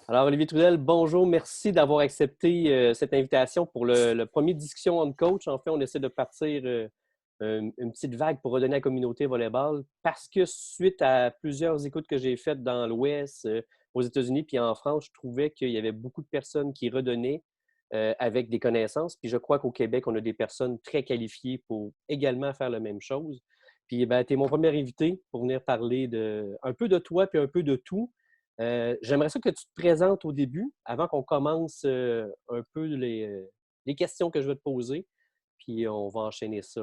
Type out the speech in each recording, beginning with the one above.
Alors, Olivier Trudel, bonjour. Merci d'avoir accepté cette invitation pour le premier discussion on coach. En fait, on essaie de partir une petite vague pour redonner à la communauté volleyball parce que suite à plusieurs écoutes que j'ai faites dans l'Ouest, aux États-Unis puis en France, je trouvais qu'il y avait beaucoup de personnes qui redonnaient avec des connaissances. Puis je crois qu'au Québec, on a des personnes très qualifiées pour également faire la même chose. Puis ben, tu es mon premier invité pour venir parler un peu de toi puis un peu de tout. J'aimerais ça que tu te présentes au début, avant qu'on commence un peu les questions que je vais te poser, puis on va enchaîner ça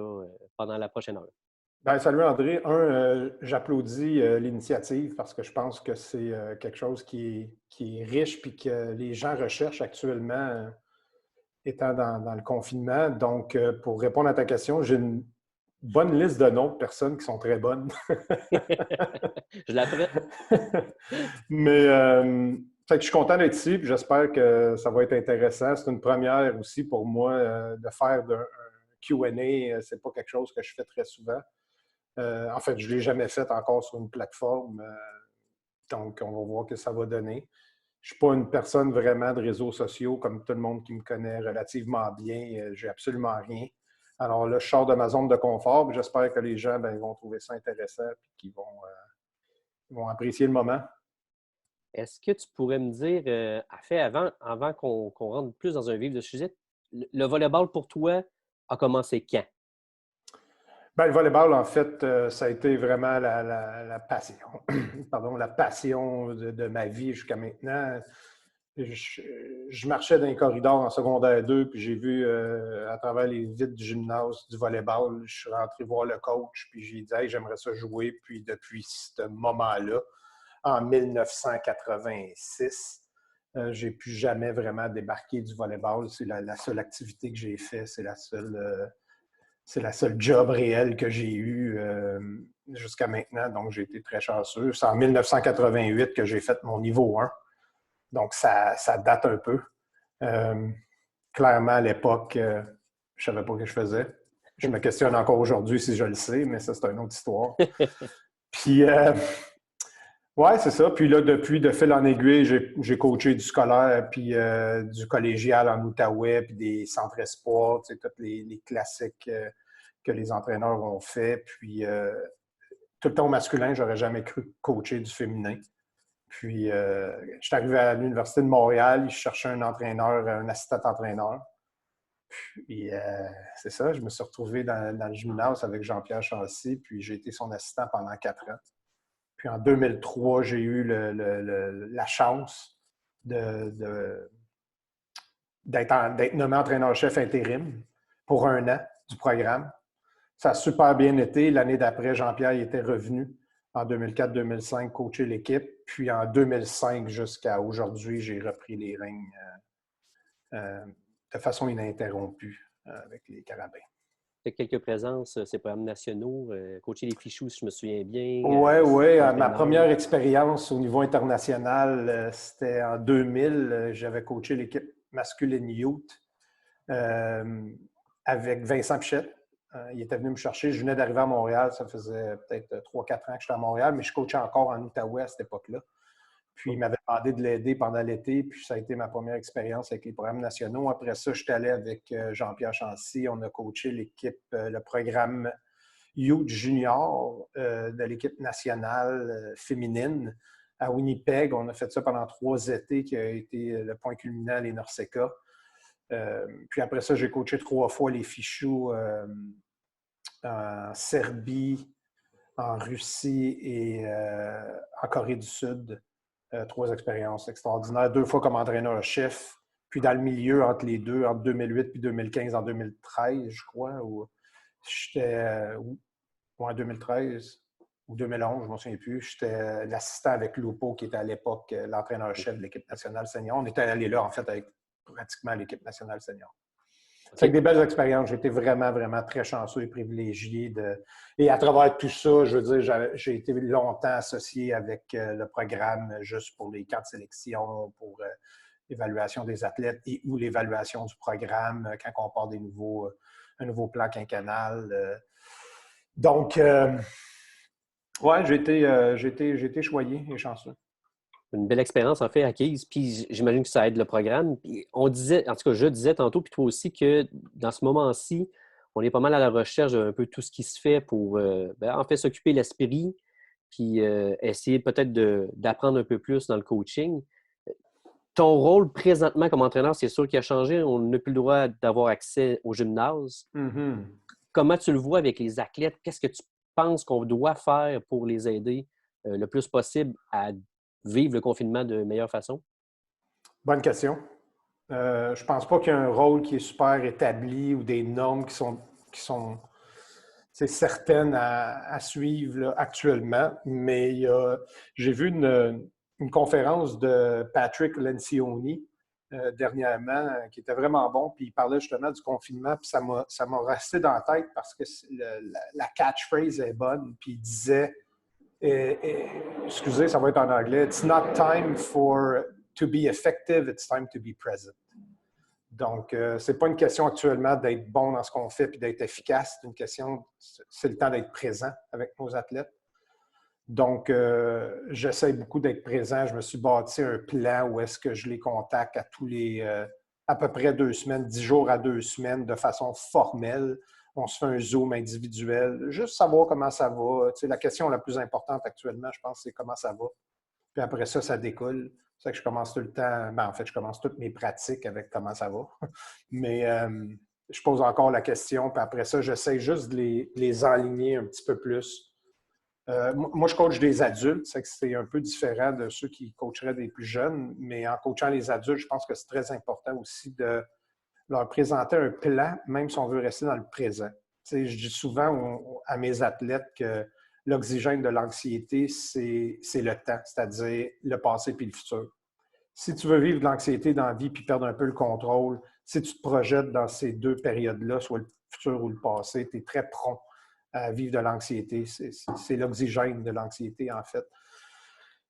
pendant la prochaine heure. Ben, salut André. J'applaudis l'initiative parce que je pense que c'est quelque chose qui est riche puis que les gens recherchent actuellement étant dans le confinement. Donc, pour répondre à ta question, j'ai une bonne liste de noms de personnes qui sont très bonnes. Je la prête. Mais fait que je suis content d'être ici puis j'espère que ça va être intéressant. C'est une première aussi pour moi de faire un Q&A. C'est pas quelque chose que je fais très souvent. En fait, je ne l'ai jamais fait encore sur une plateforme. Donc, on va voir que ça va donner. Je ne suis pas une personne vraiment de réseaux sociaux comme tout le monde qui me connaît relativement bien. J'ai absolument rien. Alors là, je sors de ma zone de confort. J'espère que les gens vont trouver ça intéressant et qu'ils vont apprécier le moment. Est-ce que tu pourrais me dire, avant qu'on rentre plus dans un vif de sujet, le volleyball pour toi a commencé quand? Ben, le volleyball, en fait, ça a été vraiment la passion, pardon, la passion de ma vie jusqu'à maintenant. Je, je marchais dans les corridors en secondaire 2, puis j'ai vu à travers les vitres du gymnase du volleyball, je suis rentré voir le coach, puis j'ai dit hey, j'aimerais ça jouer. Puis depuis ce moment-là, en 1986, j'ai plus jamais vraiment débarqué du volleyball. C'est la seule activité que j'ai faite, c'est la seule job réelle que j'ai eue jusqu'à maintenant. Donc, j'ai été très chanceux. C'est en 1988 que j'ai fait mon niveau 1. Donc, ça date un peu. Euh, Clairement, à l'époque, je ne savais pas ce que je faisais. Je me questionne encore aujourd'hui si je le sais, mais ça, c'est une autre histoire. Puis, ouais, c'est ça. Puis là, depuis, de fil en aiguille, j'ai coaché du scolaire, puis du collégial en Outaouais, puis des centres espoirs, tu sais, tous les classiques que les entraîneurs ont fait. Puis, tout le temps au masculin, j'aurais jamais cru coacher du féminin. Puis, je suis arrivé à l'Université de Montréal, je cherchais un entraîneur, un assistant entraîneur. Puis, c'est ça, je me suis retrouvé dans le gymnase avec Jean-Pierre Chancy, puis j'ai été son assistant pendant 4 ans. Puis en 2003, j'ai eu la chance d'être nommé entraîneur-chef intérim pour 1 an du programme. Ça a super bien été. L'année d'après, Jean-Pierre était revenu en 2004-2005 coacher l'équipe. Puis en 2005 jusqu'à aujourd'hui, j'ai repris les règnes de façon ininterrompue avec les Carabins. Tu as quelques présences, ces programmes nationaux, coacher les Fichous, si je me souviens bien, Oui, oui. Ma entraîneur. première expérience au niveau international, c'était en 2000. J'avais coaché l'équipe masculine youth avec Vincent Pichette. Il était venu me chercher. Je venais d'arriver à Montréal. Ça faisait peut-être 3-4 ans que j'étais à Montréal, mais je coachais encore en Outaouais à cette époque-là. Puis, il m'avait demandé de l'aider pendant l'été. Puis, ça a été ma première expérience avec les programmes nationaux. Après ça, je suis allé avec Jean-Pierre Chancy. On a coaché l'équipe, le programme Youth Junior de l'équipe nationale féminine à Winnipeg. On a fait ça pendant 3 étés, qui a été le point culminant les Norseca. Puis après ça, j'ai coaché 3 fois les Fichous en Serbie, en Russie et en Corée du Sud. 3 expériences extraordinaires. 2 fois comme entraîneur-chef. Puis dans le milieu, entre les deux, entre 2008 puis 2015, en 2013, je crois, où j'étais en 2013 ou 2011, je ne me souviens plus. J'étais l'assistant avec Lupo, qui était à l'époque l'entraîneur-chef de l'équipe nationale senior. On était allé là, en fait, avec pratiquement l'équipe nationale senior. C'est OK. des belles expériences. J'ai été vraiment, vraiment très chanceux et privilégié. Et à travers tout ça, je veux dire, j'ai été longtemps associé avec le programme juste pour les camps de sélection, pour l'évaluation des athlètes et ou l'évaluation du programme quand on part un nouveau plan quinquennal. Donc, ouais, j'ai été choyé et chanceux. une belle expérience, en fait, acquise. Puis j'imagine que ça aide le programme. Puis on disait, en tout cas, je disais tantôt, puis toi aussi, que dans ce moment-ci, on est pas mal à la recherche d'un peu tout ce qui se fait pour, en fait, s'occuper l'esprit, puis essayer peut-être d'apprendre un peu plus dans le coaching. Ton rôle présentement comme entraîneur, c'est sûr qu'il a changé. On n'a plus le droit d'avoir accès au gymnase. Mhm. Comment tu le vois avec les athlètes? Qu'est-ce que tu penses qu'on doit faire pour les aider le plus possible à vivre le confinement de meilleure façon? Bonne question. Je pense pas qu'il y a un rôle qui est super établi ou des normes qui sont certaines à suivre là, actuellement, mais j'ai vu une conférence de Patrick Lencioni dernièrement qui était vraiment bon, puis il parlait justement du confinement, puis ça m'a resté dans la tête parce que la catchphrase est bonne, puis il disait, excusez, ça va être en anglais, "It's not time to be effective, it's time to be present." Donc, ce n'est pas une question actuellement d'être bon dans ce qu'on fait et d'être efficace. C'est une question, c'est le temps d'être présent avec nos athlètes. Donc, j'essaie beaucoup d'être présent. Je me suis bâti un plan où est-ce que je les contacte à peu près 2 semaines, 10 jours à 2 semaines de façon formelle. On se fait un Zoom individuel, juste savoir comment ça va. Tu sais, la question la plus importante actuellement, je pense, c'est comment ça va. Puis après ça, ça découle. C'est ça que je commence tout le temps. En fait, je commence toutes mes pratiques avec comment ça va. Mais je pose encore la question, puis après ça, j'essaie juste de les enligner un petit peu plus. Moi, je coach des adultes, c'est un peu différent de ceux qui coacheraient des plus jeunes, mais en coachant les adultes, je pense que c'est très important aussi de leur présenter un plan, même si on veut rester dans le présent. Tu sais, je dis souvent à mes athlètes que l'oxygène de l'anxiété, c'est le temps, c'est-à-dire le passé puis le futur. Si tu veux vivre de l'anxiété dans la vie puis perdre un peu le contrôle, si tu te projettes dans ces deux périodes-là, soit le futur ou le passé, tu es très prompt à vivre de l'anxiété. C'est l'oxygène de l'anxiété, en fait.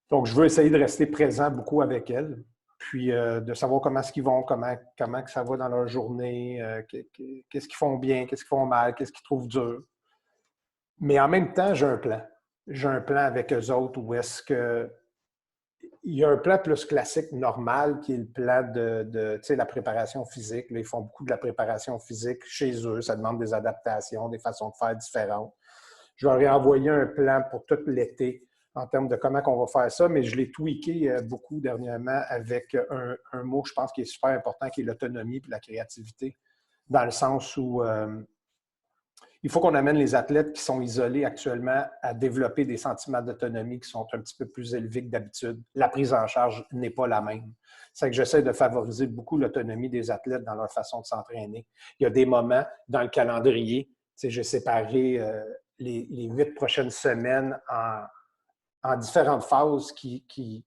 Donc, je veux essayer de rester présent beaucoup avec elles, puis de savoir comment est-ce qu'ils vont, comment que ça va dans leur journée, qu'est-ce qu'ils font bien, qu'est-ce qu'ils font mal, qu'est-ce qu'ils trouvent dur. Mais en même temps, j'ai un plan. J'ai un plan avec eux autres où est-ce que il y a un plan plus classique, normal, qui est le plan de la préparation physique. Là, ils font beaucoup de la préparation physique chez eux. Ça demande des adaptations, des façons de faire différentes. Je leur ai envoyé un plan pour tout l'été en termes de comment on va faire ça, mais je l'ai tweaké beaucoup dernièrement avec un mot, je pense, qui est super important, qui est l'autonomie et la créativité, dans le sens où il faut qu'on amène les athlètes qui sont isolés actuellement à développer des sentiments d'autonomie qui sont un petit peu plus élevés que d'habitude. La prise en charge n'est pas la même. C'est que j'essaie de favoriser beaucoup l'autonomie des athlètes dans leur façon de s'entraîner. Il y a des moments dans le calendrier, j'ai séparé les 8 prochaines semaines en différentes phases qui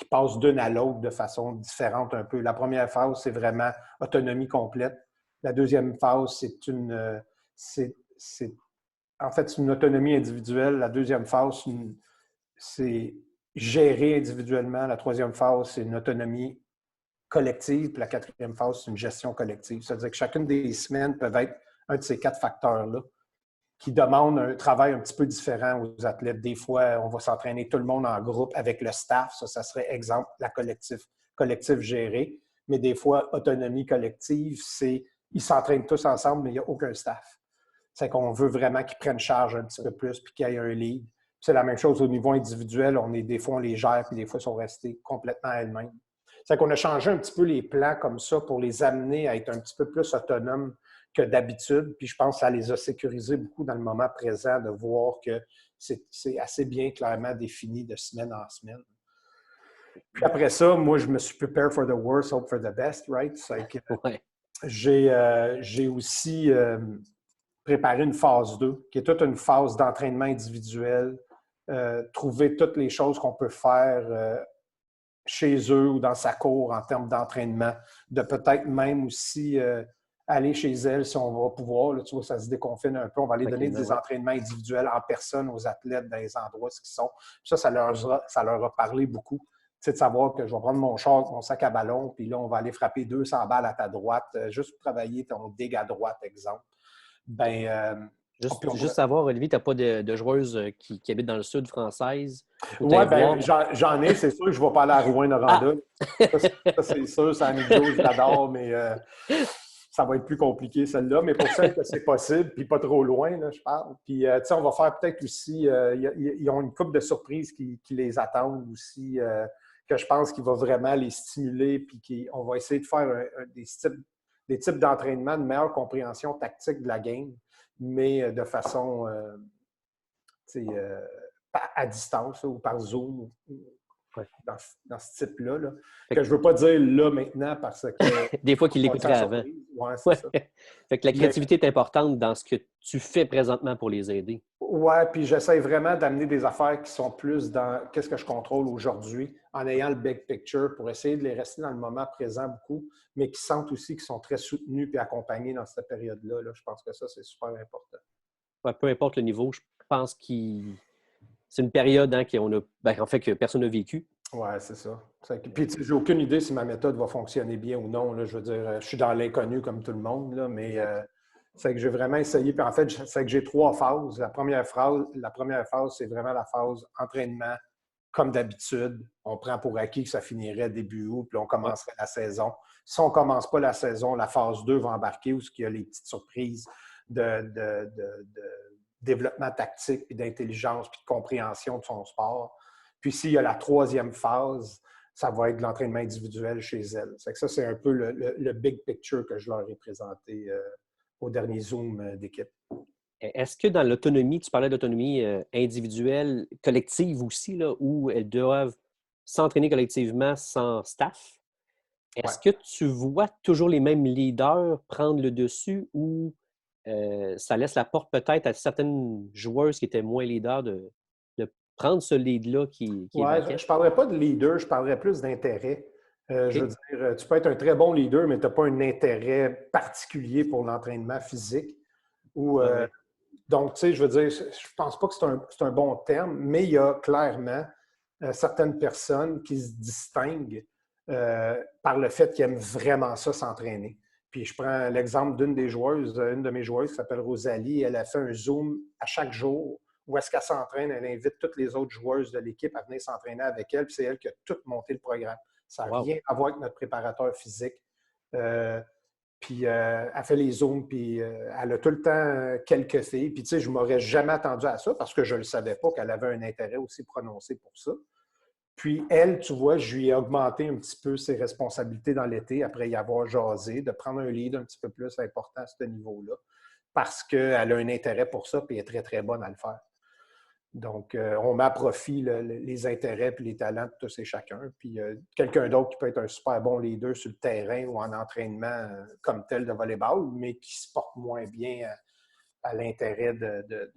passent d'une à l'autre de façon différente un peu. La première phase, c'est vraiment autonomie complète. La deuxième phase, c'est en fait une autonomie individuelle. La deuxième phase, c'est gérer individuellement. La troisième phase, c'est une autonomie collective. Puis la quatrième phase, c'est une gestion collective. C'est-à-dire que chacune des semaines peuvent être un de ces 4 facteurs-là qui demandent un travail un petit peu différent aux athlètes. Des fois, on va s'entraîner tout le monde en groupe avec le staff. Ça serait exemple la collectif géré. Mais des fois, autonomie collective, c'est ils s'entraînent tous ensemble, mais il n'y a aucun staff. C'est qu'on veut vraiment qu'ils prennent charge un petit peu plus puis qu'il y ait un lead. C'est la même chose au niveau individuel. Des fois, on les gère puis des fois, ils sont restés complètement à elles-mêmes. C'est qu'on a changé un petit peu les plans comme ça pour les amener à être un petit peu plus autonomes que d'habitude. Puis je pense que ça les a sécurisés beaucoup dans le moment présent de voir que c'est assez bien clairement défini de semaine en semaine. Puis après ça, moi, je me suis prepare for the worst, hope for the best, right? C'est que j'ai aussi préparé une phase 2, qui est toute une phase d'entraînement individuel, trouver toutes les choses qu'on peut faire chez eux ou dans sa cour en termes d'entraînement, de peut-être même aussi aller chez elles si on va pouvoir. Là, tu vois, ça se déconfine un peu. On va aller donner des entraînements individuels en personne aux athlètes dans les endroits où ils sont. Puis ça leur a parlé beaucoup. Tu sais, de savoir que je vais prendre mon char, mon sac à ballon, puis là, on va aller frapper 200 balles à ta droite, juste pour travailler ton dig à droite, exemple. Juste savoir, Olivier, tu n'as pas de joueuse qui habite dans le sud française? Oui, bien, j'en ai, c'est sûr que je ne vais pas aller à Rouyn-Noranda. Ah! Ça, c'est sûr, c'est Annie Jo, je l'adore, mais ça va être plus compliqué, celle-là. Mais pour celle que c'est possible, puis pas trop loin, là, je parle. Puis, tu sais, on va faire peut-être aussi, ils ont une couple de surprises qui les attendent aussi, que je pense qu'il va vraiment les stimuler, puis on va essayer de faire des types d'entraînement, de meilleure compréhension tactique de la game, mais de façon, tu sais, à distance, ou par Zoom, dans ce type-là. Là. Que je ne veux pas dire là maintenant parce que. Des fois qu'il l'écouterait avant. Oui, c'est ça. Fait que la créativité est importante dans ce que tu fais présentement pour les aider. Oui, puis j'essaie vraiment d'amener des affaires qui sont plus dans qu'est-ce que je contrôle aujourd'hui, en ayant le big picture pour essayer de les rester dans le moment présent beaucoup, mais qui sentent aussi qu'ils sont très soutenus et accompagnés dans cette période-là. Là. Je pense que ça, c'est super important. Ouais, peu importe le niveau, je pense que c'est une période en fait, que personne n'a vécu. Oui, c'est ça. Puis, j'ai aucune idée si ma méthode va fonctionner bien ou non. Là. Je veux dire, je suis dans l'inconnu comme tout le monde, là, mais c'est que j'ai vraiment essayé. Puis, en fait, c'est que j'ai 3 phases. La première phase, c'est vraiment la phase entraînement, comme d'habitude. On prend pour acquis que ça finirait début août, puis on commencerait la saison. Si on ne commence pas la saison, la phase 2 va embarquer où il y a les petites surprises de développement tactique, puis d'intelligence, puis de compréhension de son sport. Puis s'il y a la 3e phase, ça va être de l'entraînement individuel chez elle. Ça, c'est un peu le big picture que je leur ai présenté au dernier Zoom d'équipe. Est-ce que dans l'autonomie, tu parlais d'autonomie individuelle, collective aussi, là, où elles doivent s'entraîner collectivement sans staff, est-ce que tu vois toujours les mêmes leaders prendre le dessus ou ça laisse la porte peut-être à certaines joueuses qui étaient moins leaders de prendre ce lead-là qui est vacant? Je ne parlerais pas de leader, je parlerais plus d'intérêt. Je veux dire, tu peux être un très bon leader, mais tu n'as pas un intérêt particulier pour l'entraînement physique. Donc, tu sais, je veux dire, je ne pense pas que c'est un bon terme, mais il y a clairement certaines personnes qui se distinguent par le fait qu'ils aiment vraiment ça, s'entraîner. Puis je prends l'exemple d'une des joueuses, une de mes joueuses qui s'appelle Rosalie. Elle a fait un Zoom à chaque jour où est-ce qu'elle s'entraîne. Elle invite toutes les autres joueuses de l'équipe à venir s'entraîner avec elle. Puis c'est elle qui a tout monté le programme. Ça n'a rien à voir avec notre préparateur physique. Puis elle fait les Zooms, puis elle a tout le temps quelques filles. Puis tu sais, je ne m'aurais jamais attendu à ça parce que je ne le savais pas qu'elle avait un intérêt aussi prononcé pour ça. Puis elle, tu vois, je lui ai augmenté un petit peu ses responsabilités dans l'été après y avoir jasé, de prendre un lead un petit peu plus important à ce niveau-là parce qu'elle a un intérêt pour ça puis elle est très, très bonne à le faire. Donc, on met à profit les intérêts et les talents de tous et chacun. Puis, quelqu'un d'autre qui peut être un super bon leader sur le terrain ou en entraînement comme tel de volleyball, mais qui se porte moins bien à l'intérêt de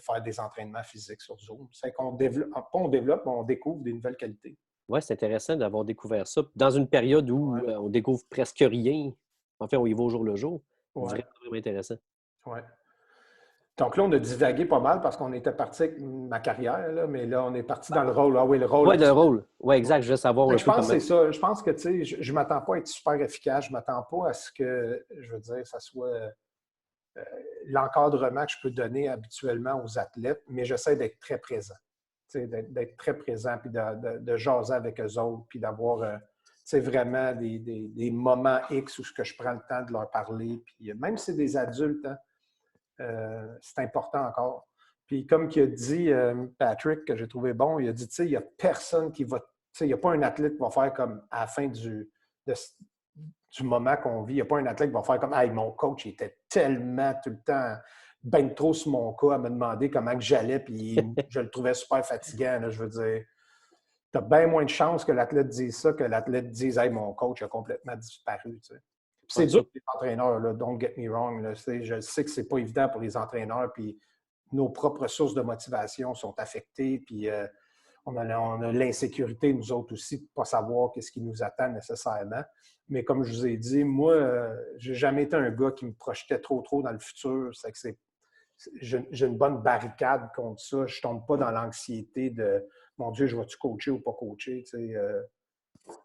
faire des entraînements physiques sur Zoom. C'est qu'on développe, pas on développe, mais on découvre des nouvelles qualités. Oui, c'est intéressant d'avoir découvert ça. Dans une période où on découvre presque rien, en fait, on y va au jour le jour. Vraiment, vraiment intéressant. Oui. Donc là, on a divagué pas mal parce qu'on était parti avec ma carrière, là, mais là, on est parti dans le rôle. Ah oui, le rôle. Oui, le rôle. Oui, exact. Je veux savoir un peu comment... c'est ça. Je pense que, tu sais, je ne m'attends pas à être super efficace. Je ne m'attends pas à ce que, je veux dire, ça soit l'encadrement que je peux donner habituellement aux athlètes, mais j'essaie d'être très présent. D'être très présent, puis de jaser avec eux autres, puis d'avoir vraiment des moments X où je prends le temps de leur parler. Puis même si c'est des adultes, hein, c'est important encore. Puis comme il a dit Patrick, que j'ai trouvé bon, il a dit, tu sais, il n'y a personne qui va... Tu sais, il n'y a pas un athlète qui va faire comme à la fin du moment qu'on vit, il n'y a pas un athlète qui va faire comme « Hey, mon coach, il était tellement tout le temps ben trop sur mon cas à me demander comment que j'allais, puis je le trouvais super fatigant. » Là, je veux dire, tu as bien moins de chances que l'athlète dise ça que l'athlète dise « Hey, mon coach a complètement disparu. » Tu sais. C'est dur pour les entraîneurs, là, don't get me wrong. Là, je sais que c'est pas évident pour les entraîneurs, puis nos propres sources de motivation sont affectées, puis on a l'insécurité, nous autres aussi, de ne pas savoir ce qui nous attend nécessairement. Mais comme je vous ai dit, moi, je n'ai jamais été un gars qui me projetait trop dans le futur. C'est que j'ai une bonne barricade contre ça. Je ne tombe pas dans l'anxiété de « Mon Dieu, je vais-tu coacher ou pas coacher? »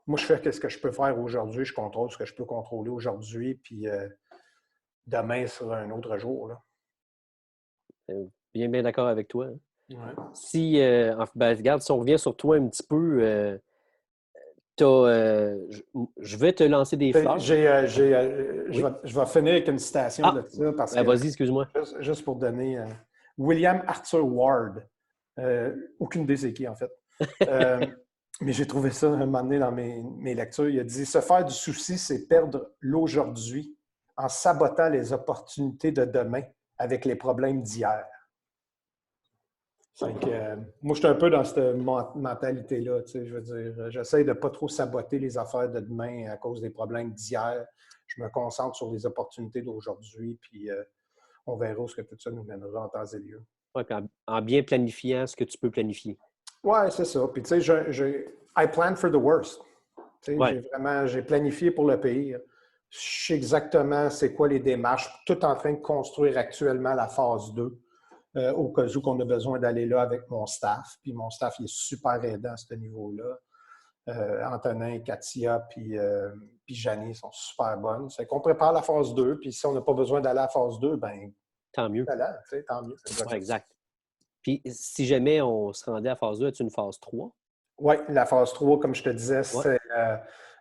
Moi, je fais ce que je peux faire aujourd'hui. Je contrôle ce que je peux contrôler aujourd'hui. Puis demain sera un autre jour. Là. Bien, bien d'accord avec toi. Hein. Ouais. Si, regarde, si on revient sur toi un petit peu, je vais te lancer des fleurs. Oui. Je vais finir avec une citation Ah, de ça parce ben que, vas-y, excuse-moi. juste pour donner William Arthur Ward, aucune idée c'est qui en fait. Euh, mais j'ai trouvé ça un moment donné dans mes lectures. Il a dit: se faire du souci, c'est perdre l'aujourd'hui en sabotant les opportunités de demain avec les problèmes d'hier. Moi, je suis un peu dans cette mentalité-là. Je veux dire, j'essaie de ne pas trop saboter les affaires de demain à cause des problèmes d'hier. Je me concentre sur les opportunités d'aujourd'hui, puis on verra où ce que tout ça nous mènera en temps et lieu. Ouais, puis en bien planifiant ce que tu peux planifier. Ouais, c'est ça. Puis, tu sais, I plan for the worst. Ouais, J'ai planifié pour le pire. Je sais exactement c'est quoi les démarches. Tout en train de construire actuellement la phase 2. Au cas où qu'on a besoin d'aller là avec mon staff. Puis mon staff, il est super aidant à ce niveau-là. Antonin, Katia, puis Janie sont super bonnes. C'est qu'on prépare la phase 2, puis si on n'a pas besoin d'aller à la phase 2, ben tant mieux. tant mieux. Ouais, exact. Puis si jamais on se rendait à phase 2, as-tu une phase 3? Oui, la phase 3, comme je te disais, Ouais. c'est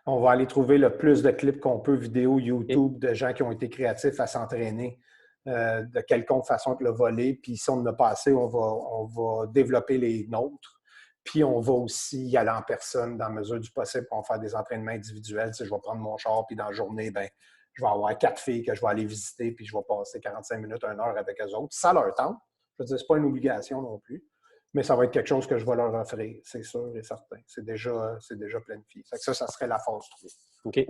on va aller trouver le plus de clips qu'on peut, vidéos, OK. YouTube, de gens qui ont été créatifs à s'entraîner de quelconque façon que le voler. Puis si on en a pas assez, on va développer les nôtres. Puis on va aussi y aller en personne dans la mesure du possible pour faire des entraînements individuels. Tu sais, je vais prendre mon char, puis dans la journée, ben, je vais avoir 4 filles que je vais aller visiter, puis je vais passer 45 minutes, 1 heure avec eux autres. Ça leur tente. Je veux dire, ce n'est pas une obligation non plus. Mais ça va être quelque chose que je vais leur offrir, c'est sûr et certain. C'est déjà planifié. Fait que ça serait la phase 3. OK.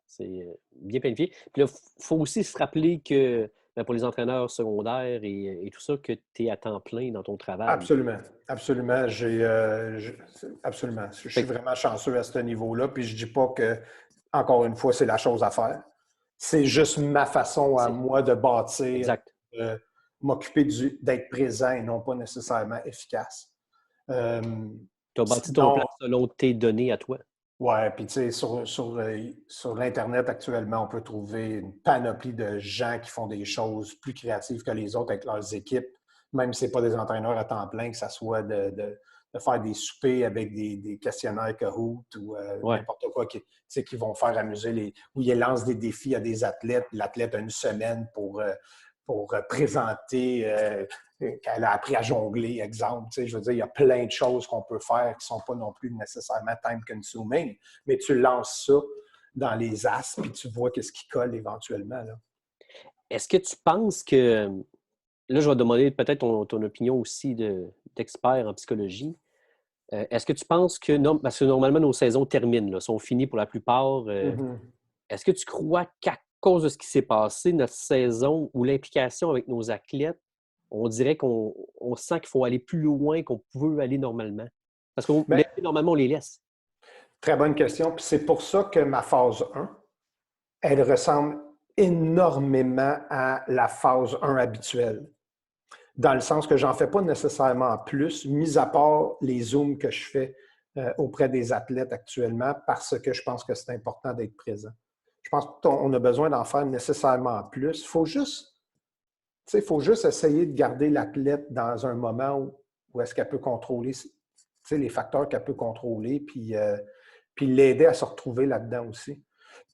C'est bien planifié. Puis là, il faut aussi se rappeler que pour les entraîneurs secondaires et tout ça, que tu es à temps plein dans ton travail. Absolument. Absolument. Absolument. Je suis Fait que- vraiment chanceux à ce niveau-là. Puis je ne dis pas que, encore une fois, c'est la chose à faire. C'est juste ma façon à c'est moi de bâtir, exact. de m'occuper d'être présent et non pas nécessairement efficace. Tu as bâti ton plan Sinon, selon tes données à toi. ouais, puis tu sais, sur l'Internet actuellement, on peut trouver une panoplie de gens qui font des choses plus créatives que les autres avec leurs équipes, même si ce n'est pas des entraîneurs à temps plein, que ce soit de faire des soupers avec des questionnaires Kahoot ou Ouais. n'importe quoi qui vont faire amuser où ils lancent des défis à des athlètes. L'athlète a une semaine pour présenter qu'elle a appris à jongler, exemple. Je veux dire, il y a plein de choses qu'on peut faire qui ne sont pas non plus nécessairement time-consuming, mais tu lances ça dans les as, puis tu vois qu'est-ce qui colle éventuellement. Là. Est-ce que tu penses que, là, je vais demander peut-être ton opinion aussi d'expert en psychologie. Est-ce que tu penses que, non, parce que normalement, nos saisons terminent, là, sont finies pour la plupart. Mm-hmm. Est-ce que tu crois qu'à cause de ce qui s'est passé, notre saison ou l'implication avec nos athlètes, on dirait qu'on sent qu'il faut aller plus loin qu'on peut aller normalement? Parce que Ben, normalement, on les laisse. très bonne question. Puis c'est pour ça que ma phase 1, elle ressemble énormément à la phase 1 habituelle. Dans le sens que j'en fais pas nécessairement plus, mis à part les Zooms que je fais auprès des athlètes actuellement, parce que je pense que c'est important d'être présent. Je pense qu'on a besoin d'en faire nécessairement plus. Il faut juste essayer de garder l'athlète dans un moment où est-ce qu'elle peut contrôler les facteurs qu'elle peut contrôler, puis l'aider à se retrouver là-dedans aussi.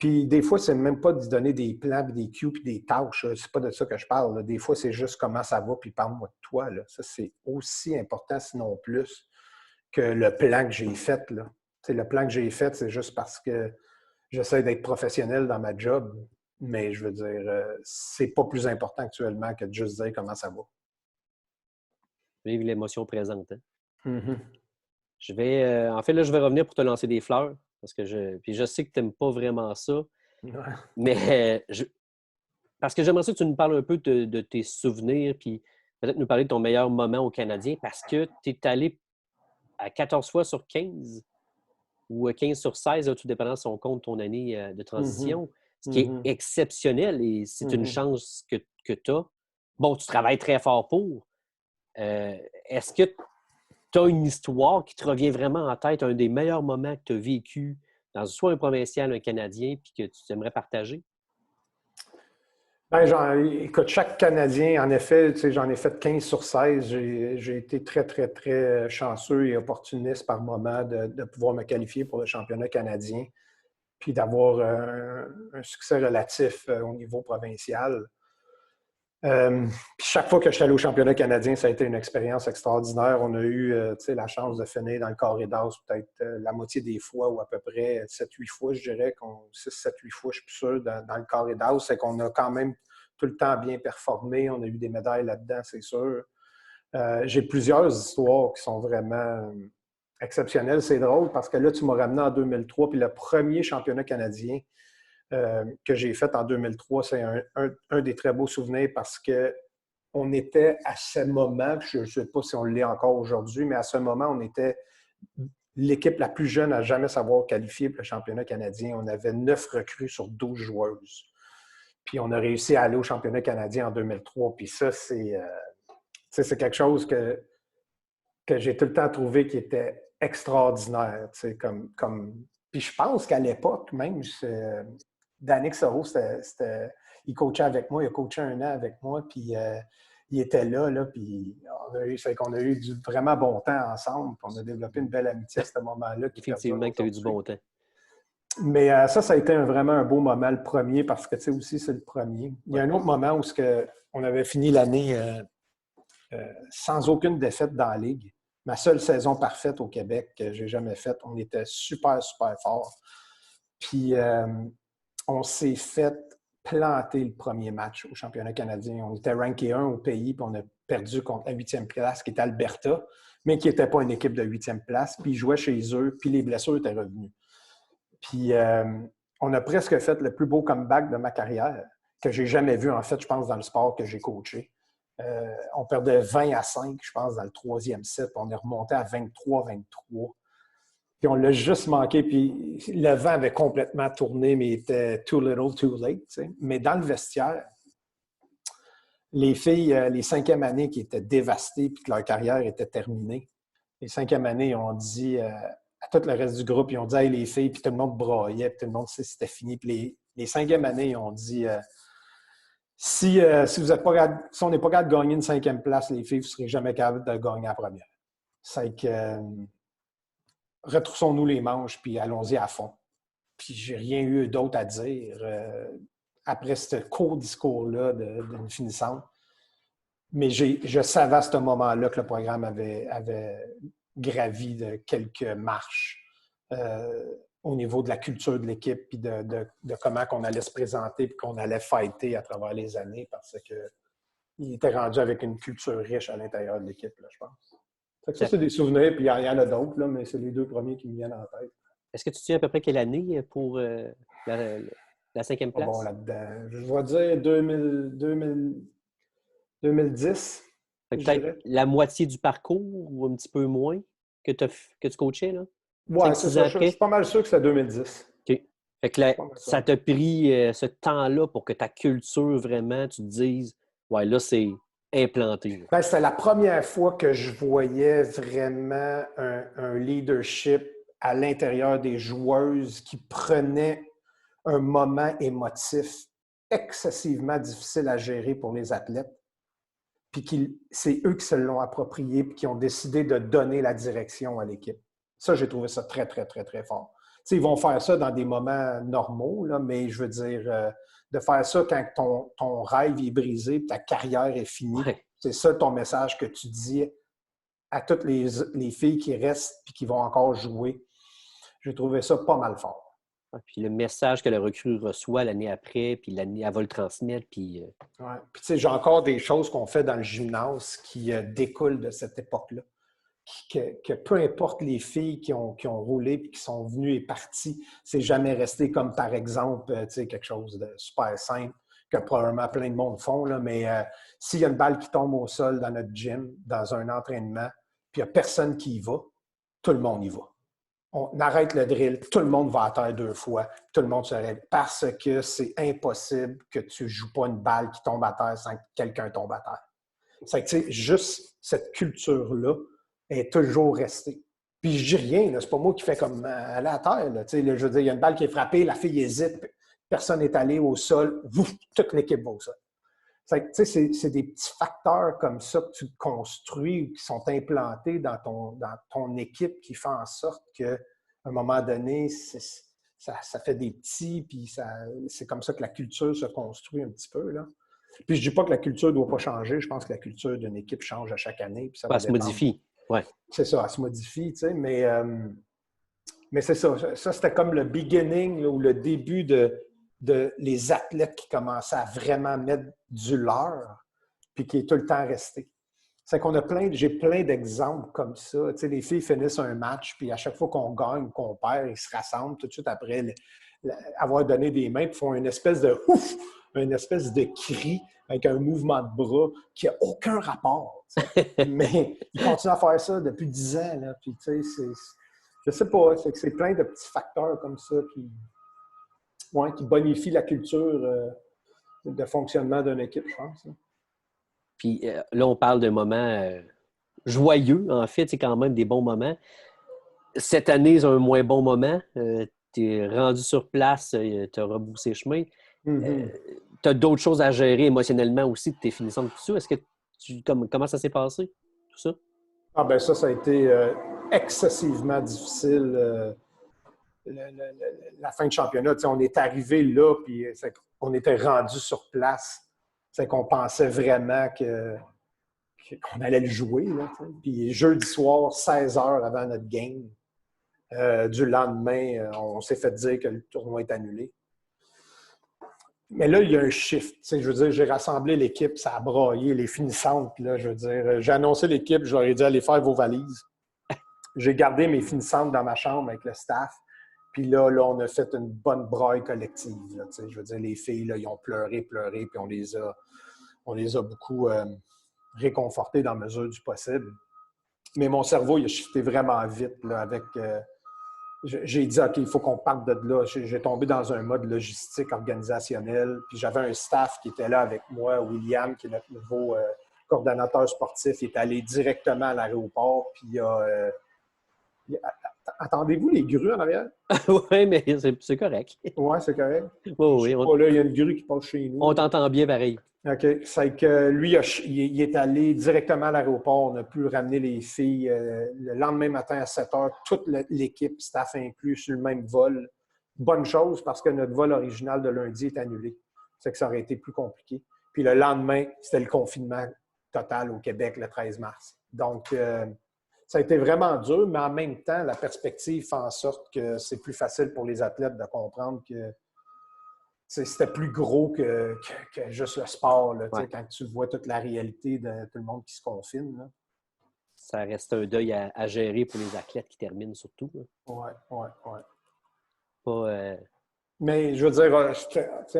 Puis des fois, c'est même pas de donner des plans, puis des cues, puis des tâches. C'est pas de ça que je parle. Là. Des fois, c'est juste comment ça va, puis parle-moi de toi. Là. Ça, c'est aussi important, sinon plus, que le plan que j'ai fait. Là. Le plan que j'ai fait, c'est juste parce que j'essaie d'être professionnel dans ma job. Mais je veux dire, c'est pas plus important actuellement que de juste dire comment ça va. Vive l'émotion présente. Hein? Mm-hmm. En fait, là, je vais revenir pour te lancer des fleurs. Puis je sais que tu n'aimes pas vraiment ça. Ouais. Mais parce que j'aimerais ça que tu nous parles un peu de tes souvenirs, puis peut-être nous parler de ton meilleur moment au Canadien, parce que tu es allé à 14 fois sur 15 ou 15 sur 16, là, tout dépendant de son compte, ton année de Mm-hmm. transition, ce qui est Mm-hmm. exceptionnel et c'est une Mm-hmm. chance que tu as. Bon, tu travailles très fort pour. Est-ce que tu as une histoire qui te revient vraiment en tête, un des meilleurs moments que tu as vécu dans soit un provincial, un Canadien, puis que tu aimerais partager? Écoute, chaque Canadien, en effet, tu sais, j'en ai fait 15 sur 16. J'ai été très, très, très chanceux et opportuniste par moment de pouvoir me qualifier pour le championnat canadien, puis d'avoir un succès relatif au niveau provincial. Puis chaque fois que je suis allé au championnat canadien, ça a été une expérience extraordinaire. On a eu la chance de finir dans le carré d'as peut-être la moitié des fois ou à peu près 7-8 fois, je dirais, 6-7-8 fois, je suis plus sûr, dans le carré d'as. C'est qu'on a quand même tout le temps bien performé. On a eu des médailles là-dedans, c'est sûr. J'ai plusieurs histoires qui sont vraiment exceptionnelles. C'est drôle parce que là, tu m'as ramené en 2003, puis le premier championnat canadien que j'ai fait en 2003, c'est un des très beaux souvenirs parce qu'on était à ce moment, je ne sais pas si on l'est encore aujourd'hui, mais à ce moment, on était l'équipe la plus jeune à jamais savoir qualifier pour le championnat canadien. On avait 9 recrues sur 12 joueuses. Puis on a réussi à aller au championnat canadien en 2003. Puis ça, c'est quelque chose que j'ai tout le temps trouvé qui était extraordinaire. Puis je pense qu'à l'époque, même, Danick Soro, il coachait avec moi, il a coaché 1 an avec moi, puis il était là, puis c'est qu'on a eu du vraiment bon temps ensemble, puis on a développé une belle amitié à ce moment-là. Effectivement que tu as eu du bon temps. Mais ça a été vraiment un beau moment, le premier, parce que, tu sais, aussi, c'est le premier. Il y a un autre moment où on avait fini l'année sans aucune défaite dans la Ligue. Ma seule saison parfaite au Québec que j'ai jamais faite. On était super, super fort. Puis, on s'est fait planter le premier match au championnat canadien. On était ranké 1 au pays, puis on a perdu contre la 8e place, qui était Alberta, mais qui n'était pas une équipe de 8e place. Puis, ils jouaient chez eux, puis les blessures étaient revenues. Puis, on a presque fait le plus beau comeback de ma carrière, que j'ai jamais vu, en fait, je pense, dans le sport que j'ai coaché. On perdait 20-5, je pense, dans le 3e set. On est remonté à 23-23. Puis on l'a juste manqué. Puis le vent avait complètement tourné, mais il était too little, too late. T'sais. Mais dans le vestiaire, les filles, les 5e années qui étaient dévastées puis que leur carrière était terminée, les 5e années, ils ont dit à tout le reste du groupe, ils ont dit « Hey, les filles », puis tout le monde braillait, puis tout le monde sait que c'était fini. Puis les 5e années, ils ont dit si on n'est pas capable de gagner une 5e place, les filles, vous ne serez jamais capable de gagner la première. C'est que retroussons-nous les manches, puis allons-y à fond. Puis j'ai rien eu d'autre à dire après ce court discours-là d'une finissante. Mais je savais à ce moment-là que le programme avait gravi de quelques marches au niveau de la culture de l'équipe puis de comment on allait se présenter puis qu'on allait fighter à travers les années parce qu'il était rendu avec une culture riche à l'intérieur de l'équipe, là, je pense. Ça, c'est des souvenirs, puis il y en a d'autres, là, mais c'est les 2 premiers qui me viennent en tête. Est-ce que tu sais à peu près quelle année pour la 5e place? Bon, là-dedans, je vais dire 2010. Peut-être la moitié du parcours ou un petit peu moins que tu coachais, là? Oui, c'est ça. Je suis pas mal sûr que c'est 2010. OK. Fait que là, ça t'a pris ce temps-là pour que ta culture, vraiment, tu te dises « Ouais, là, c'est implanté. » Ben, c'était la première fois que je voyais vraiment un leadership à l'intérieur des joueuses qui prenaient un moment émotif excessivement difficile à gérer pour les athlètes. Puis c'est eux qui se l'ont approprié et qui ont décidé de donner la direction à l'équipe. Ça, j'ai trouvé ça très, très, très, très fort. T'sais, ils vont faire ça dans des moments normaux, là, mais je veux dire, de faire ça quand ton rêve est brisé et ta carrière est finie, c'est ça ton message que tu dis à toutes les filles qui restent et qui vont encore jouer. J'ai trouvé ça pas mal fort. Puis le message que le recrue reçoit l'année après, puis l'année, elle va le transmettre. Puis, ouais. Puis tu sais, j'ai encore des choses qu'on fait dans le gymnase qui découlent de cette époque-là. Que peu importe les filles qui ont roulé et qui sont venues et parties, c'est jamais resté comme, par exemple, tu sais, quelque chose de super simple que probablement plein de monde font, là, mais s'il y a une balle qui tombe au sol dans notre gym, dans un entraînement, puis il n'y a personne qui y va, tout le monde y va. On arrête le drill, tout le monde va à terre 2 fois, tout le monde se lève parce que c'est impossible que tu ne joues pas une balle qui tombe à terre sans que quelqu'un tombe à terre. C'est que, tu sais, juste cette culture-là est toujours restée. Puis je dis rien, c'est pas moi qui fais comme aller à terre. Là, je veux dire, il y a une balle qui est frappée, la fille hésite, personne n'est allé au sol, toute l'équipe va au sol. C'est des petits facteurs comme ça que tu construis, qui sont implantés dans ton équipe, qui font en sorte qu'à un moment donné, ça fait des petits, puis c'est comme ça que la culture se construit un petit peu, là. Puis je dis pas que la culture ne doit pas changer. Je pense que la culture d'une équipe change à chaque année, puis ça va Ça se dépendre. modifie. Ouais. C'est ça, elle se modifie, tu sais, mais c'est ça. Ça, c'était comme le beginning, là, ou le début de les athlètes qui commençaient à vraiment mettre du leur, puis qui est tout le temps resté. C'est qu'on a j'ai plein d'exemples comme ça. Tu sais, les filles finissent un match, puis à chaque fois qu'on gagne ou qu'on perd, ils se rassemblent tout de suite après avoir donné des mains, puis font une espèce de ouf, une espèce de cri avec un mouvement de bras qui n'a aucun rapport. Mais ils continuent à faire ça depuis 10 ans. Là, puis, tu sais, je sais pas, c'est plein de petits facteurs comme ça qui bonifient la culture de fonctionnement d'une équipe, je pense. Puis là, on parle d'un moment joyeux, en fait, c'est quand même des bons moments. Cette année, c'est un moins bon moment. Tu es rendu sur place, tu as rebroussé chemin. Mm-hmm. Tu as d'autres choses à gérer émotionnellement aussi de tes finissants de tout ça. Est-ce que comment ça s'est passé, tout ça? Ah ben ça a été excessivement difficile. La fin de championnat, on est arrivé là, puis on était rendu sur place. C'est qu'on pensait vraiment qu'on allait le jouer. Là, puis jeudi soir, 16 heures avant notre game, du lendemain, on s'est fait dire que le tournoi est annulé. Mais là, il y a un shift. Je veux dire, j'ai rassemblé l'équipe, ça a braillé, les finissantes. Là, je veux dire, j'ai annoncé l'équipe, je leur ai dit allez faire vos valises. J'ai gardé mes finissantes dans ma chambre avec le staff. Puis là, on a fait une bonne braille collective. Là, je veux dire, les filles, là, ils ont pleuré, puis on les a beaucoup réconfortées dans la mesure du possible. Mais mon cerveau, il a shifté vraiment vite là, avec... j'ai dit, OK, il faut qu'on parte de là. J'ai tombé dans un mode logistique organisationnel. Puis j'avais un staff qui était là avec moi, William, qui est notre nouveau coordonnateur sportif. Il est allé directement à l'aéroport. Puis attendez-vous les grues en arrière? Oui, mais c'est correct. Oui, c'est correct. Oui, là, il y a une grue qui passe chez nous. On t'entend bien pareil. OK. C'est que lui, il est allé directement à l'aéroport. On a pu ramener les filles le lendemain matin à 7 heures, toute l'équipe, staff inclus, sur le même vol. Bonne chose parce que notre vol original de lundi est annulé. C'est que ça aurait été plus compliqué. Puis le lendemain, c'était le confinement total au Québec le 13 mars. Donc, ça a été vraiment dur, mais en même temps, la perspective fait en sorte que c'est plus facile pour les athlètes de comprendre que c'était plus gros que juste le sport, là, ouais. Quand tu vois toute la réalité de tout le monde qui se confine. Là. Ça reste un deuil à gérer pour les athlètes qui terminent surtout. Oui. Pas, Mais je veux dire,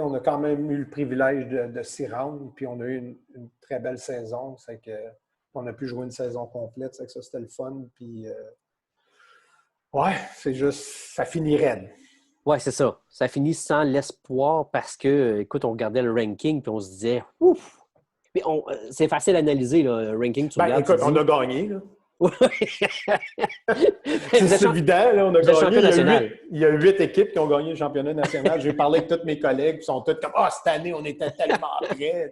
on a quand même eu le privilège de s'y rendre, puis on a eu une très belle saison. C'est qu'on a pu jouer une saison complète, c'est que ça, c'était le fun. Puis, ouais, c'est juste, ça finit raide. Oui, c'est ça. Ça finit sans l'espoir parce que, écoute, on regardait le ranking puis on se disait, ouf! Mais c'est facile à analyser, là, le ranking. Tu regardes, écoute, on a gagné, là. C'est évident, là, on a gagné. Il y a 8 équipes qui ont gagné le championnat national. J'ai parlé avec tous mes collègues qui sont tous comme « Ah, cette année, on était tellement prêts! »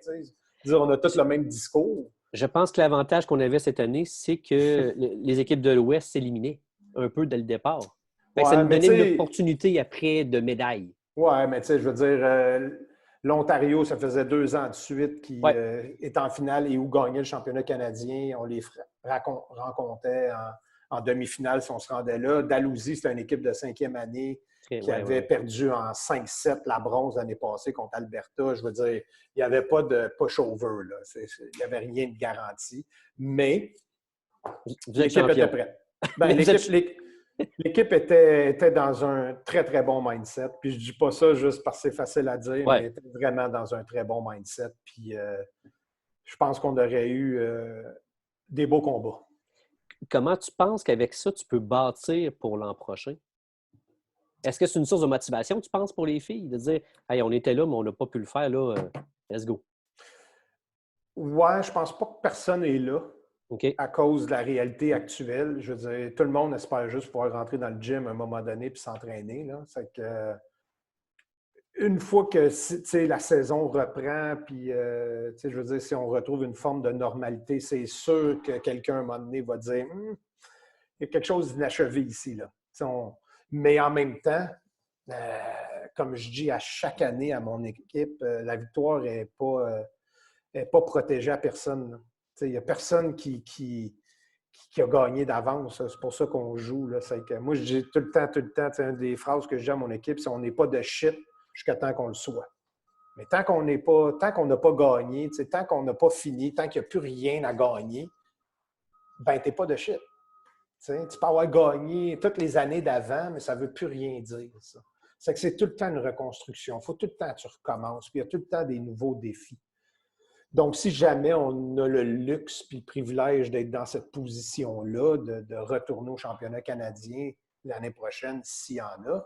On a tous le même discours. Je pense que l'avantage qu'on avait cette année, c'est que les équipes de l'Ouest s'éliminaient un peu dès le départ. Ouais, ça nous donnait une opportunité après de médailles. Oui, mais tu sais, je veux dire, l'Ontario, ça faisait 2 ans de suite qui est en finale et où gagnait le championnat canadien. On les rencontrait en demi-finale si on se rendait là. Dalhousie, c'était une équipe de 5e année qui avait perdu en 5-7 la bronze l'année passée contre Alberta. Je veux dire, il n'y avait pas de push-over. Il n'y avait rien de garanti. Mais l'équipe était prête. Ben, l'équipe était dans un très, très bon mindset. Puis je ne dis pas ça juste parce que c'est facile à dire, mais elle était vraiment dans un très bon mindset. Puis je pense qu'on aurait eu des beaux combats. Comment tu penses qu'avec ça, tu peux bâtir pour l'an prochain? Est-ce que c'est une source de motivation, tu penses, pour les filles? De dire, hey, on était là, mais on n'a pas pu le faire, là, let's go. Ouais, je pense pas que personne est là. Okay. À cause de la réalité actuelle. Je veux dire, tout le monde espère juste pouvoir rentrer dans le gym à un moment donné puis s'entraîner. Là. C'est que une fois que la saison reprend, puis je veux dire, si on retrouve une forme de normalité, c'est sûr que quelqu'un, à un moment donné, va dire il y a quelque chose d'inachevé ici. Là. Mais en même temps, comme je dis à chaque année à mon équipe, la victoire n'est pas protégée à personne. Il n'y a personne qui a gagné d'avance. C'est pour ça qu'on joue. Là. Que moi, je dis tout le temps, une des phrases que je dis à mon équipe, c'est on n'est pas de shit jusqu'à temps qu'on le soit. Mais tant qu'on n'a pas gagné, tant qu'on n'a pas fini, tant qu'il n'y a plus rien à gagner, ben tu n'es pas de shit. Tu peux avoir gagné toutes les années d'avant, mais ça ne veut plus rien dire, ça. C'est que c'est tout le temps une reconstruction. Il faut tout le temps que tu recommences. Puis il y a tout le temps des nouveaux défis. Donc, si jamais on a le luxe et le privilège d'être dans cette position-là, de retourner au championnat canadien l'année prochaine, s'il y en a,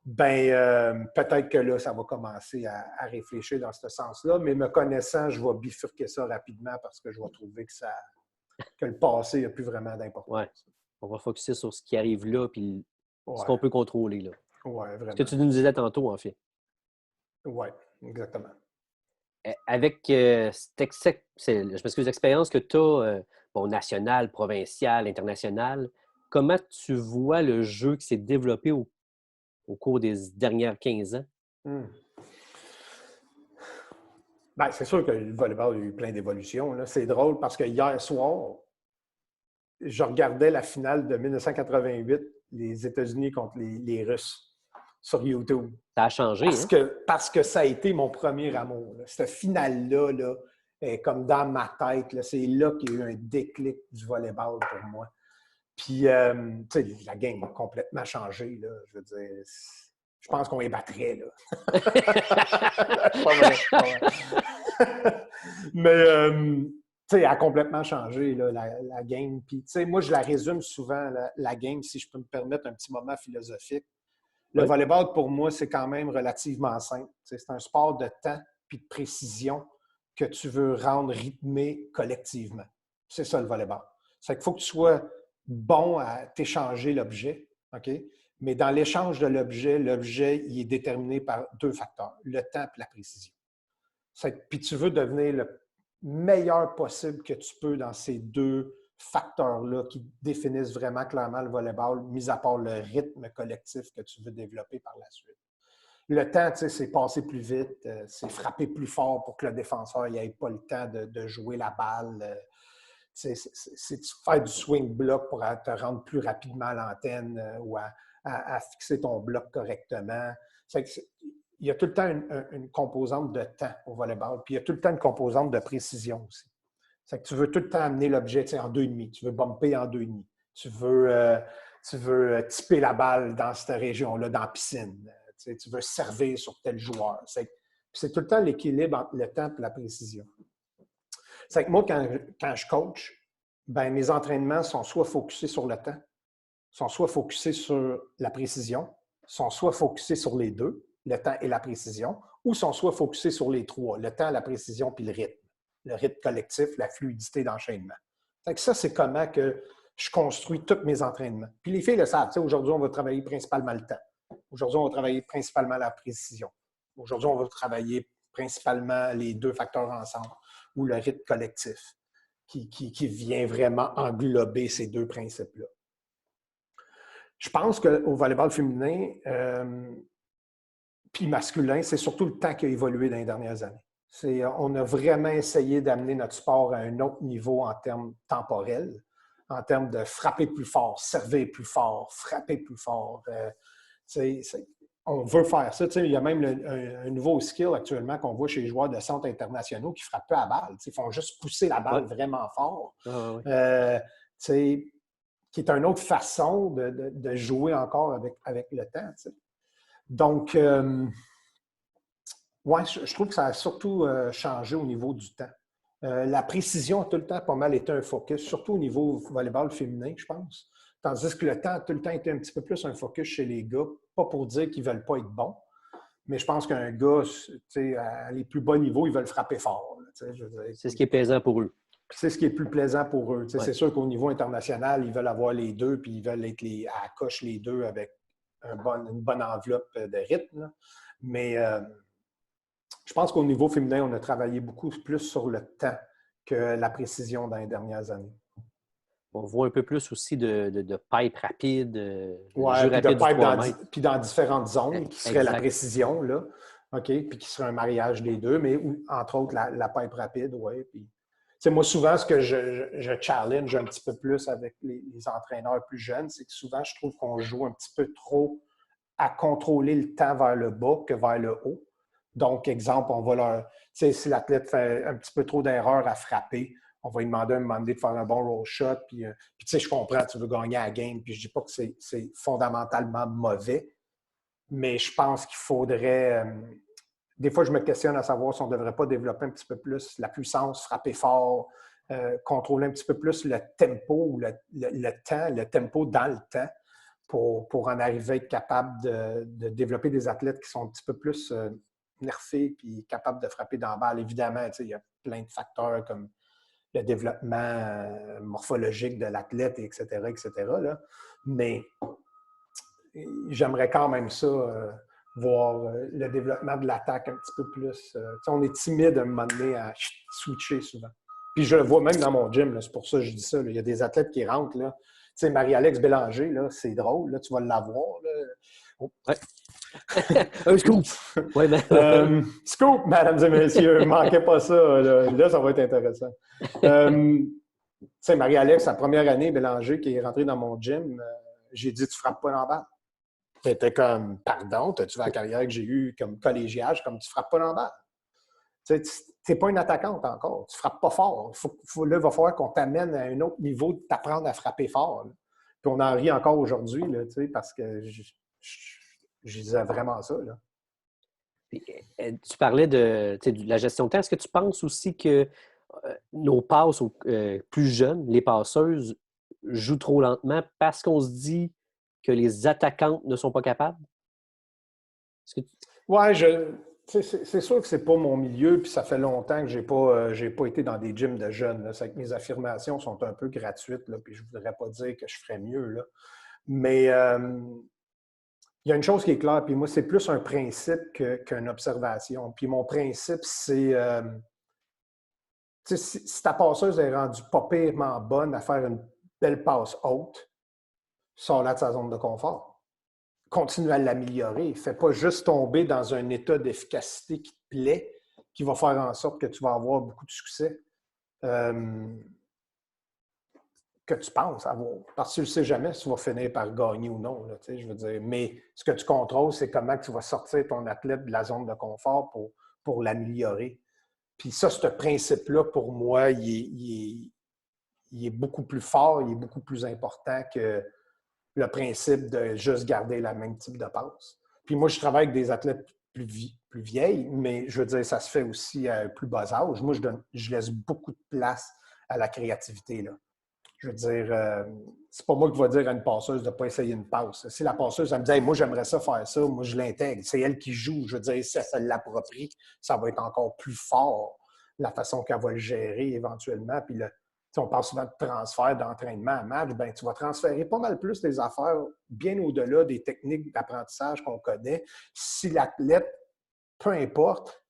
ben peut-être que là, ça va commencer à réfléchir dans ce sens-là. Mais me connaissant, je vais bifurquer ça rapidement parce que je vais trouver que le passé n'a plus vraiment d'importance. Ouais. On va focuser sur ce qui arrive là puis ce qu'on peut contrôler. Là. Oui, vraiment. Ce que tu nous disais tantôt, en fait. Oui, exactement. Avec je m'excuse, l'expérience que tu as, nationale, provinciale, internationale, comment tu vois le jeu qui s'est développé au cours des dernières 15 ans? Ben, c'est sûr que le volleyball a eu plein d'évolutions. C'est drôle parce que hier soir, je regardais la finale de 1988, les États-Unis contre les Russes, sur YouTube. Ça a changé, parce que ça a été mon premier amour. Là. Cette finale-là, là, comme dans ma tête, là, c'est là qu'il y a eu un déclic du volleyball pour moi. Puis, tu sais, la game a complètement changé. Là, je veux dire, je pense qu'on les battrait. Là. Pas vrai. Mais, tu sais, elle a complètement changé là, la game. Puis, tu sais, moi, je la résume souvent, la game, si je peux me permettre un petit moment philosophique. Le volleyball, pour moi, c'est quand même relativement simple. C'est un sport de temps puis de précision que tu veux rendre rythmé collectivement. C'est ça, le volleyball. C'est qu'il faut que tu sois bon à t'échanger l'objet, OK? Mais dans l'échange de l'objet, il est déterminé par deux facteurs, le temps et la précision. Puis tu veux devenir le meilleur possible que tu peux dans ces deux facteurs-là qui définissent vraiment clairement le volleyball, mis à part le rythme collectif que tu veux développer par la suite. Le temps, tu sais, c'est passer plus vite, c'est frapper plus fort pour que le défenseur n'ait pas le temps de jouer la balle. C'est faire du swing block pour te rendre plus rapidement à l'antenne ou à fixer ton bloc correctement. Il y a tout le temps une composante de temps au volleyball, puis il y a tout le temps une composante de précision aussi. C'est que tu veux tout le temps amener l'objet en 2,5. Tu veux bumper en 2,5. Tu veux tipper la balle dans cette région-là, dans la piscine. Tu veux servir sur tel joueur. C'est tout le temps l'équilibre entre le temps et la précision. C'est que moi, quand je coach, ben, mes entraînements sont soit focusés sur le temps, sont soit focusés sur la précision, sont soit focusés sur les deux, le temps et la précision, ou sont soit focusés sur les trois, le temps, la précision puis le rythme collectif, la fluidité d'enchaînement. Ça, c'est comment que je construis tous mes entraînements. Puis les filles le savent. Aujourd'hui, on va travailler principalement le temps. Aujourd'hui, on va travailler principalement la précision. Aujourd'hui, on va travailler principalement les deux facteurs ensemble ou le rythme collectif qui vient vraiment englober ces deux principes-là. Je pense qu'au volleyball féminin puis masculin, c'est surtout le temps qui a évolué dans les dernières années. On a vraiment essayé d'amener notre sport à un autre niveau en termes temporels, en termes de frapper plus fort, servir plus fort, frapper plus fort. On veut faire ça. Il y a même un nouveau skill actuellement qu'on voit chez les joueurs de centres internationaux qui ne frappent pas à balle. Ils font juste pousser la balle vraiment fort. Qui est une autre façon de jouer encore avec le temps. Donc, je trouve que ça a surtout changé au niveau du temps. La précision a tout le temps pas mal été un focus, surtout au niveau volleyball féminin, je pense. Tandis que le temps a tout le temps été un petit peu plus un focus chez les gars. Pas pour dire qu'ils ne veulent pas être bons, mais je pense qu'un gars, à les plus bas niveaux, ils veulent frapper fort. C'est ce qui est plaisant pour eux. C'est ce qui est plus plaisant pour eux. C'est sûr qu'au niveau international, ils veulent avoir les deux, puis ils veulent être à la coche les deux avec une bonne enveloppe de rythme. Là. Mais je pense qu'au niveau féminin, on a travaillé beaucoup plus sur le temps que la précision dans les dernières années. On voit un peu plus aussi de pipe rapide, de Ouais, jeu puis de rapide du pipe 3 mètres. puis dans différentes zones, qui serait la Exact. précision, là. OK? Puis qui serait un mariage des deux, mais entre autres, la pipe rapide, oui. Puis, moi, souvent, ce que je challenge un petit peu plus avec les entraîneurs plus jeunes, c'est que souvent, je trouve qu'on joue un petit peu trop à contrôler le temps vers le bas que vers le haut. Donc, exemple, on va leur. Si l'athlète fait un petit peu trop d'erreurs à frapper, on va lui demander à un moment donné de faire un bon roll shot. Puis je comprends, tu veux gagner à la game. Puis je ne dis pas que c'est fondamentalement mauvais, mais je pense qu'il faudrait. Des fois, je me questionne à savoir si on ne devrait pas développer un petit peu plus la puissance, frapper fort, contrôler un petit peu plus le tempo ou le temps, le tempo dans le temps pour en arriver à être capable de développer des athlètes qui sont un petit peu plus nerfés puis capables de frapper dans la balle. Évidemment, il y a plein de facteurs comme le développement morphologique de l'athlète, etc., etc. Là. Mais j'aimerais quand même ça, voir le développement de l'attaque un petit peu plus. On est timide à un moment donné à switcher souvent. Puis je le vois même dans mon gym, là, c'est pour ça que je dis ça. Là. Il y a des athlètes qui rentrent. Là. Marie-Alex Bélanger, là, c'est drôle, là, tu vas l'avoir. Oh. Ouais. Un scoop! Ouais, mais... Scoop, mesdames et messieurs, ne manquez pas ça. Là, ça va être intéressant. Marie-Alex, sa première année, Bélanger, qui est rentrée dans mon gym, j'ai dit, tu ne frappes pas dans la balle. C'était comme, pardon, as-tu vu la carrière que j'ai eue comme collégiage, comme tu ne frappes pas dans la balle? Tu n'es pas une attaquante encore. Tu ne frappes pas fort. Là, il va falloir qu'on t'amène à un autre niveau de t'apprendre à frapper fort. Là. Puis on en rit encore aujourd'hui, là, parce que je disais vraiment ça. Là. Puis, tu parlais de la gestion de temps. Est-ce que tu penses aussi que nos passes plus jeunes, les passeuses, jouent trop lentement parce qu'on se dit que les attaquantes ne sont pas capables? Oui, c'est sûr que c'est pas mon milieu, puis ça fait longtemps que j'ai pas été dans des gyms de jeunes. Là. C'est que mes affirmations sont un peu gratuites, là, puis je voudrais pas dire que je ferais mieux. Là. Mais il y a une chose qui est claire, puis moi, c'est plus un principe qu'une observation. Puis mon principe, c'est si ta passeuse est rendue pas purement bonne à faire une belle passe haute, sors-la de sa zone de confort. Continue à l'améliorer. Fais pas juste tomber dans un état d'efficacité qui te plaît, qui va faire en sorte que tu vas avoir beaucoup de succès que tu penses avoir. Parce que tu ne sais jamais si tu vas finir par gagner ou non. Là, je veux dire. Mais ce que tu contrôles, c'est comment tu vas sortir ton athlète de la zone de confort pour l'améliorer. Puis ça, ce principe-là, pour moi, il est beaucoup plus fort, il est beaucoup plus important que le principe de juste garder le même type de passe. Puis moi, je travaille avec des athlètes plus vieilles, mais je veux dire, ça se fait aussi à un plus bas âge. Moi, je laisse beaucoup de place à la créativité. Là. Je veux dire, c'est pas moi qui vais dire à une passeuse de ne pas essayer une passe. Si la passeuse, elle me dit hey, « moi, j'aimerais ça faire ça », moi, je l'intègre. C'est elle qui joue. Je veux dire, si elle se l'approprie, ça va être encore plus fort la façon qu'elle va le gérer éventuellement. Puis on parle souvent de transfert d'entraînement à match, bien, tu vas transférer pas mal plus des affaires bien au-delà des techniques d'apprentissage qu'on connaît. Si l'athlète, peu importe,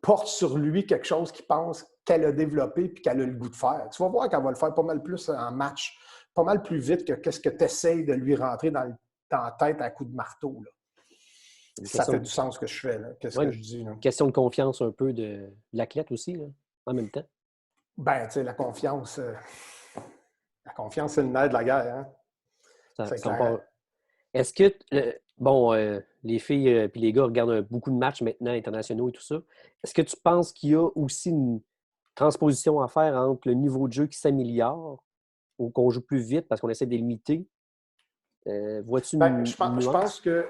porte sur lui quelque chose qu'il pense qu'elle a développé et qu'elle a le goût de faire. Tu vas voir qu'elle va le faire pas mal plus en match, pas mal plus vite que qu'est-ce que tu essaies de lui rentrer dans la tête à coup de marteau. Là. Ça fait du sens ce que je fais. Qu'est-ce que je dis? Là? Question de confiance un peu de l'athlète aussi, là, en même temps. Ben, tu sais, la confiance, c'est le nerf de la guerre. Hein? C'est clair. Est-ce que, les filles et les gars regardent beaucoup de matchs maintenant internationaux et tout ça. Est-ce que tu penses qu'il y a aussi une transposition à faire entre le niveau de jeu qui s'améliore ou qu'on joue plus vite parce qu'on essaie de limiter? Vois-tu une je pense que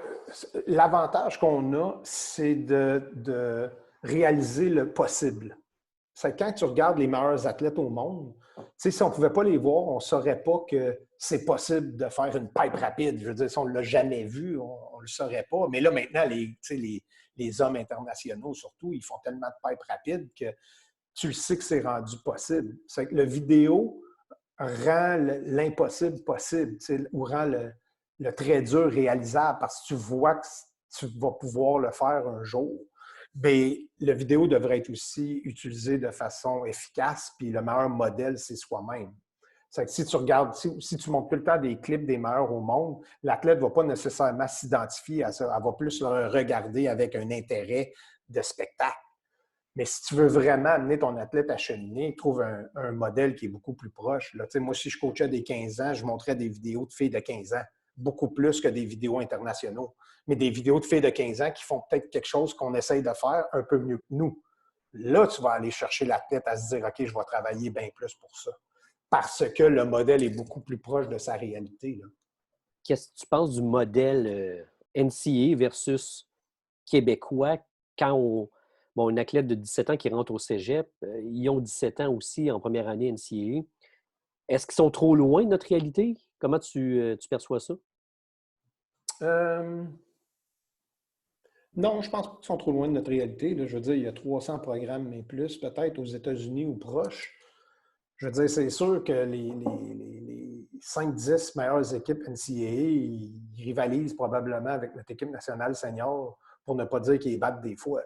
l'avantage qu'on a, c'est de réaliser le possible. C'est quand tu regardes les meilleurs athlètes au monde, si on ne pouvait pas les voir, on ne saurait pas que c'est possible de faire une pipe rapide. Je veux dire, si on ne l'a jamais vu, on ne le saurait pas. Mais là, maintenant, les hommes internationaux, surtout, ils font tellement de pipes rapides que tu le sais que c'est rendu possible. C'est que le vidéo rend l'impossible possible, ou rend le très dur réalisable parce que tu vois que tu vas pouvoir le faire un jour, bien, le vidéo devrait être aussi utilisé de façon efficace, puis le meilleur modèle, c'est soi-même. C'est que si tu regardes, si tu montres tout le temps des clips des meilleurs au monde, l'athlète ne va pas nécessairement s'identifier à ça. Elle va plus le regarder avec un intérêt de spectacle. Mais si tu veux vraiment amener ton athlète à cheminer, trouve un modèle qui est beaucoup plus proche. Là, moi, si je coachais des 15 ans, je montrais des vidéos de filles de 15 ans, beaucoup plus que des vidéos internationaux. Mais des vidéos de filles de 15 ans qui font peut-être quelque chose qu'on essaye de faire un peu mieux que nous. Là, tu vas aller chercher l'athlète à se dire, OK, je vais travailler bien plus pour ça. Parce que le modèle est beaucoup plus proche de sa réalité. Là. Qu'est-ce que tu penses du modèle NCAA versus québécois quand un athlète de 17 ans qui rentre au cégep, ils ont 17 ans aussi en première année NCAA. Est-ce qu'ils sont trop loin de notre réalité? Comment tu perçois ça? Non, je pense pas qu'ils sont trop loin de notre réalité. Là. Je veux dire, il y a 300 programmes, mais plus, peut-être aux États-Unis ou proches. Je veux dire, c'est sûr que les 5-10 meilleures équipes NCAA, ils rivalisent probablement avec notre équipe nationale senior, pour ne pas dire qu'ils battent des fois.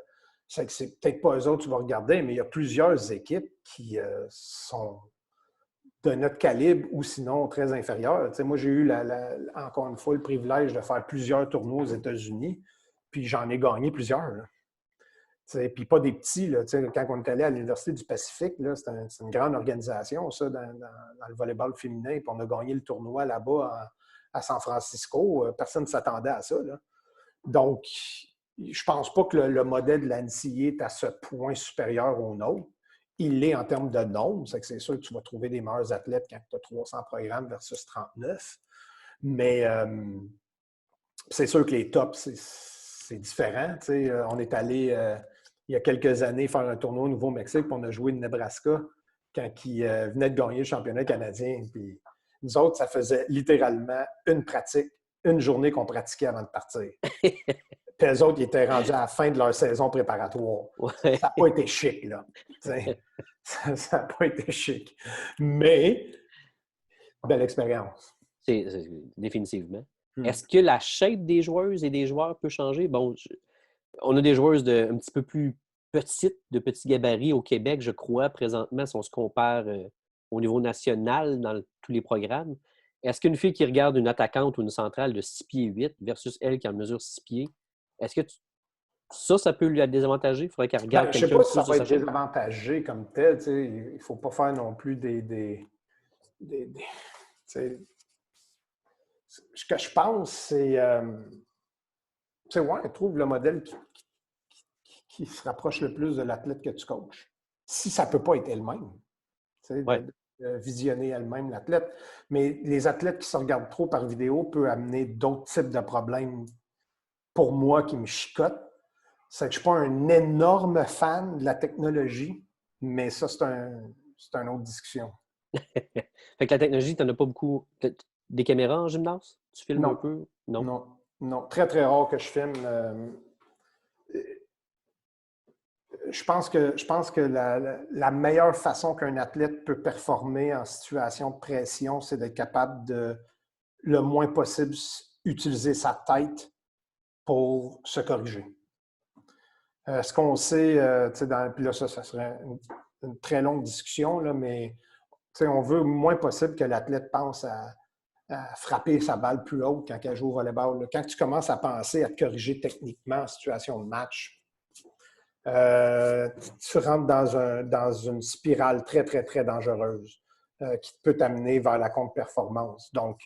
C'est que c'est peut-être pas eux autres que tu vas regarder, mais il y a plusieurs équipes qui sont de notre calibre ou sinon très inférieures. Tu sais, moi, j'ai eu, encore une fois, le privilège de faire plusieurs tournois aux États-Unis, puis j'en ai gagné plusieurs. Là. Puis pas des petits. Là, quand on est allé à l'Université du Pacifique, c'est une grande organisation, ça, dans le volleyball féminin. Puis on a gagné le tournoi là-bas à San Francisco. Personne ne s'attendait à ça. Là. Donc, je ne pense pas que le modèle de la NCAA est à ce point supérieur au nôtre. Il l'est en termes de nombre. C'est sûr que tu vas trouver des meilleurs athlètes quand tu as 300 programmes versus 39. Mais c'est sûr que les tops, c'est différent. On est allé il y a quelques années faire un tournoi au Nouveau-Mexique, puis on a joué le Nebraska quand ils venaient de gagner le championnat canadien. Puis nous autres, ça faisait littéralement une pratique, une journée qu'on pratiquait avant de partir. Puis eux autres, ils étaient rendus à la fin de leur saison préparatoire. Ouais. Ça n'a pas été chic, là. Ça n'a pas été chic. Mais, belle expérience. Définitivement. Est-ce que la shape des joueuses et des joueurs peut changer? Bon, on a des joueuses un petit peu plus petites, de petits gabarits au Québec, je crois, présentement, si on se compare au niveau national dans tous les programmes. Est-ce qu'une fille qui regarde une attaquante ou une centrale de 6 pieds 8 versus elle qui en mesure 6 pieds, est-ce que ça peut lui désavantager? Il faudrait qu'elle regarde je ne sais quelqu'un pas de si ça plus de va sa être shape? désavantagé comme tel. Il ne faut pas faire non plus ce que je pense, c'est ouais, trouve le modèle qui se rapproche le plus de l'athlète que tu coaches. Si ça ne peut pas être elle-même, Ouais. de visionner elle-même l'athlète. Mais les athlètes qui se regardent trop par vidéo peuvent amener d'autres types de problèmes pour moi qui me chicotent. C'est que je ne suis pas un énorme fan de la technologie, mais ça, c'est une autre discussion. Fait que la technologie, tu n'en as pas beaucoup. Des caméras en gymnase? Tu filmes un peu? Non. Non. Très, très rare que je filme. Je pense que la meilleure façon qu'un athlète peut performer en situation de pression, c'est d'être capable de, le moins possible, utiliser sa tête pour se corriger. Ce qu'on sait, puis là, ça serait une très longue discussion, là, mais on veut le moins possible que l'athlète pense à frapper sa balle plus haute quand elle joue au volleyball. Là. Quand tu commences à penser à te corriger techniquement en situation de match, tu rentres dans une spirale très, très, très dangereuse qui peut t'amener vers la contre-performance. Donc,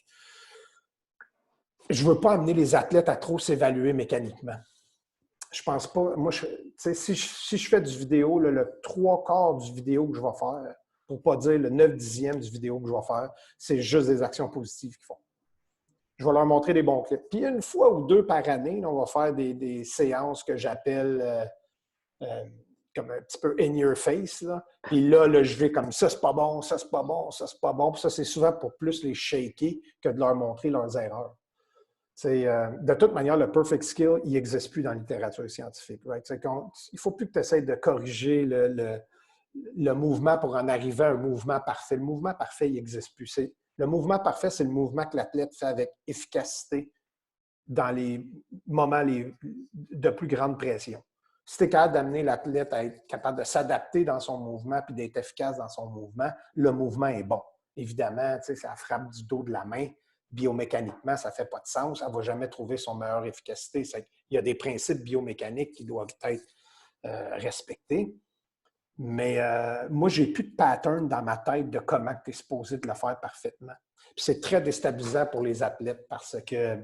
je ne veux pas amener les athlètes à trop s'évaluer mécaniquement. Je pense pas. Moi, si je fais du vidéo, le 3/4 du vidéo que je vais faire, pour ne pas dire le 9/10 du vidéo que je vais faire, c'est juste des actions positives qu'ils font. Je vais leur montrer des bons clips. Puis une fois ou deux par année, là, on va faire des séances que j'appelle comme un petit peu in your face. Là. Puis là, je vais comme ça, c'est pas bon, ça, c'est pas bon, ça, c'est pas bon. Puis ça, c'est souvent pour plus les shaker que de leur montrer leurs erreurs. De toute manière, le perfect skill, il n'existe plus dans la littérature scientifique. Right? Il ne faut plus que tu essaies de corriger le mouvement pour en arriver à un mouvement parfait. Le mouvement parfait, il n'existe plus. Le mouvement parfait, c'est le mouvement que l'athlète fait avec efficacité dans les moments de plus grande pression. Si tu es capable d'amener l'athlète à être capable de s'adapter dans son mouvement puis d'être efficace dans son mouvement, le mouvement est bon. Évidemment, ça frappe du dos de la main. Biomécaniquement, ça ne fait pas de sens. Elle ne va jamais trouver son meilleure efficacité. Il y a des principes biomécaniques qui doivent être respectés. Mais moi, je n'ai plus de pattern dans ma tête de comment tu es supposé de le faire parfaitement. Puis c'est très déstabilisant pour les athlètes parce que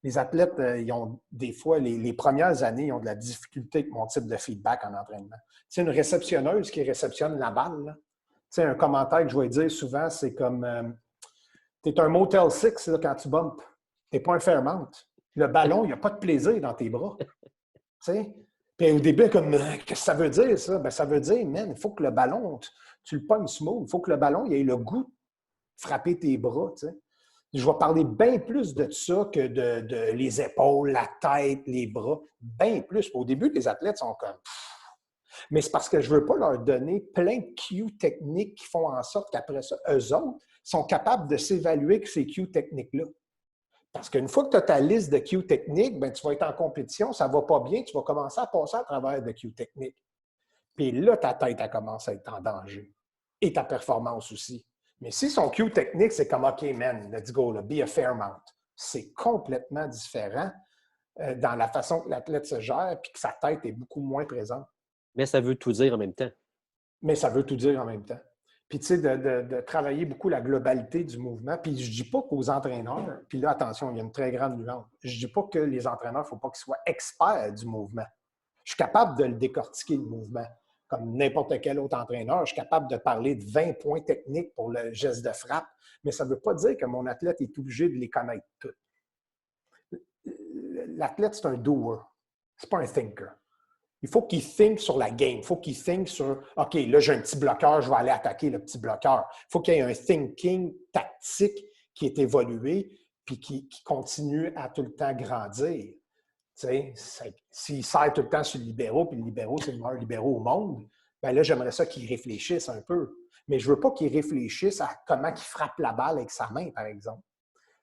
les athlètes, ils ont des fois, les premières années, ils ont de la difficulté avec mon type de feedback en entraînement. Tu sais, une réceptionneuse qui réceptionne la balle, là, tu sais, un commentaire que je vais dire souvent, c'est comme tu es un Motel 6 là, quand tu bumpes. Tu n'es pas un Fairmount. Le ballon, il n'y a pas de plaisir dans tes bras. Tu sais? Puis au début, comme, qu'est-ce que ça veut dire, ça? Bien, ça veut dire, man, il faut que le ballon, tu le pognes smooth. Il faut que le ballon, il ait le goût de frapper tes bras, tu sais. Je vais parler bien plus de ça que de les épaules, la tête, les bras. Bien plus. Au début, les athlètes sont comme... Mais c'est parce que je ne veux pas leur donner plein de cues techniques qui font en sorte qu'après ça, eux autres sont capables de s'évaluer avec ces cues techniques-là. Parce qu'une fois que tu as ta liste de cues techniques, bien, tu vas être en compétition, ça ne va pas bien, tu vas commencer à passer à travers de cues techniques. Puis là, ta tête, elle commence à être en danger. Et ta performance aussi. Mais si son cue technique, c'est comme « OK, man, let's go, là, be a Fairmount », c'est complètement différent dans la façon que l'athlète se gère puis que sa tête est beaucoup moins présente. Mais ça veut tout dire en même temps. Mais ça veut tout dire en même temps. Puis, tu sais, de travailler beaucoup la globalité du mouvement. Puis, je ne dis pas qu'aux entraîneurs, puis là, attention, il y a une très grande nuance. Je ne dis pas que les entraîneurs, il ne faut pas qu'ils soient experts du mouvement. Je suis capable de le décortiquer, le mouvement. Comme n'importe quel autre entraîneur, je suis capable de parler de 20 points techniques pour le geste de frappe, mais ça ne veut pas dire que mon athlète est obligé de les connaître tous. L'athlète, c'est un doer, ce n'est pas un thinker. Il faut qu'il think sur la game. Il faut qu'il think sur « OK, là, j'ai un petit bloqueur, je vais aller attaquer le petit bloqueur ». Il faut qu'il y ait un thinking tactique qui est évolué puis qui continue à tout le temps grandir. Tu sais, s'il sert tout le temps sur le libéro, puis le libéro, c'est le meilleur libéro au monde, bien là, j'aimerais ça qu'il réfléchisse un peu. Mais je ne veux pas qu'il réfléchisse à comment il frappe la balle avec sa main, par exemple.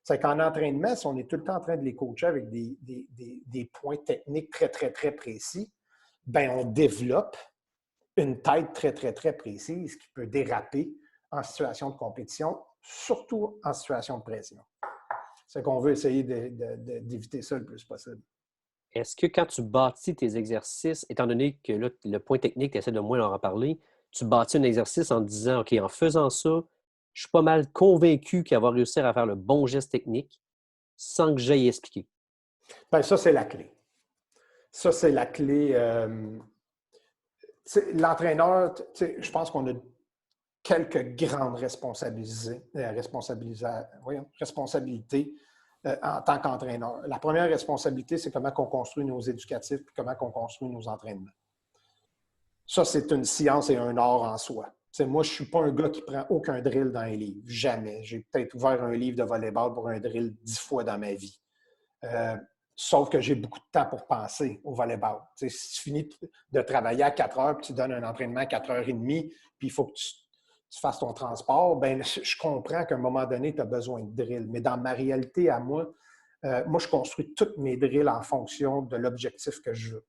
C'est qu'en entraînement, si on est tout le temps en train de les coacher avec des points techniques très, très, très précis, bien, on développe une tête très, très, très précise qui peut déraper en situation de compétition, surtout en situation de pression. C'est qu'on veut essayer d'éviter ça le plus possible. Est-ce que quand tu bâtis tes exercices, étant donné que là, le point technique, tu essaies de moins leur en parler, tu bâtis un exercice en te disant, OK, en faisant ça, je suis pas mal convaincu qu'elle va réussir à faire le bon geste technique sans que j'aille expliquer. Bien, ça, c'est la clé. Ça, c'est la clé. L'entraîneur, je pense qu'on a quelques grandes responsabilités en tant qu'entraîneur. La première responsabilité, c'est comment on construit nos éducatifs et comment on construit nos entraînements. Ça, c'est une science et un art en soi. Moi, je ne suis pas un gars qui prend aucun drill dans les livres. Jamais. J'ai peut-être ouvert un livre de volleyball pour un drill 10 fois dans ma vie. Sauf que j'ai beaucoup de temps pour penser au volleyball. Si tu finis de travailler à 4 heures puis tu donnes un entraînement à 4h30, puis il faut que tu fasses ton transport, bien, je comprends qu'à un moment donné, tu as besoin de drill. Mais dans ma réalité à moi, je construis toutes mes drills en fonction de l'objectif que je veux.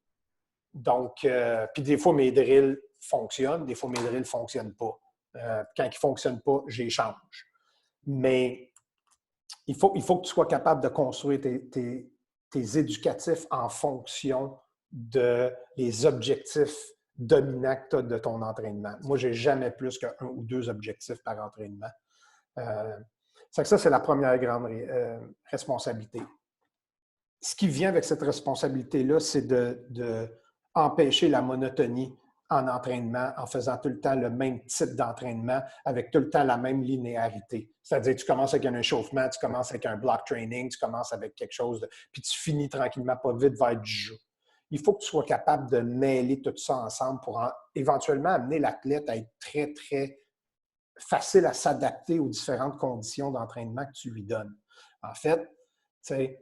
Donc, puis des fois, mes drills fonctionnent, des fois, mes drills ne fonctionnent pas. Quand ils ne fonctionnent pas, j'échange. Mais il faut que tu sois capable de construire tes éducatifs en fonction des objectifs dominants que tu as de ton entraînement. Moi, je n'ai jamais plus qu'un ou deux objectifs par entraînement. Ça, c'est la première grande responsabilité. Ce qui vient avec cette responsabilité-là, c'est d'empêcher la monotonie en entraînement en faisant tout le temps le même type d'entraînement avec tout le temps la même linéarité. C'est-à-dire, tu commences avec un échauffement, tu commences avec un block training, tu commences avec quelque chose, puis tu finis tranquillement pas vite vers du jeu. Il faut que tu sois capable de mêler tout ça ensemble pour éventuellement amener l'athlète à être très, très facile à s'adapter aux différentes conditions d'entraînement que tu lui donnes. En fait, c'est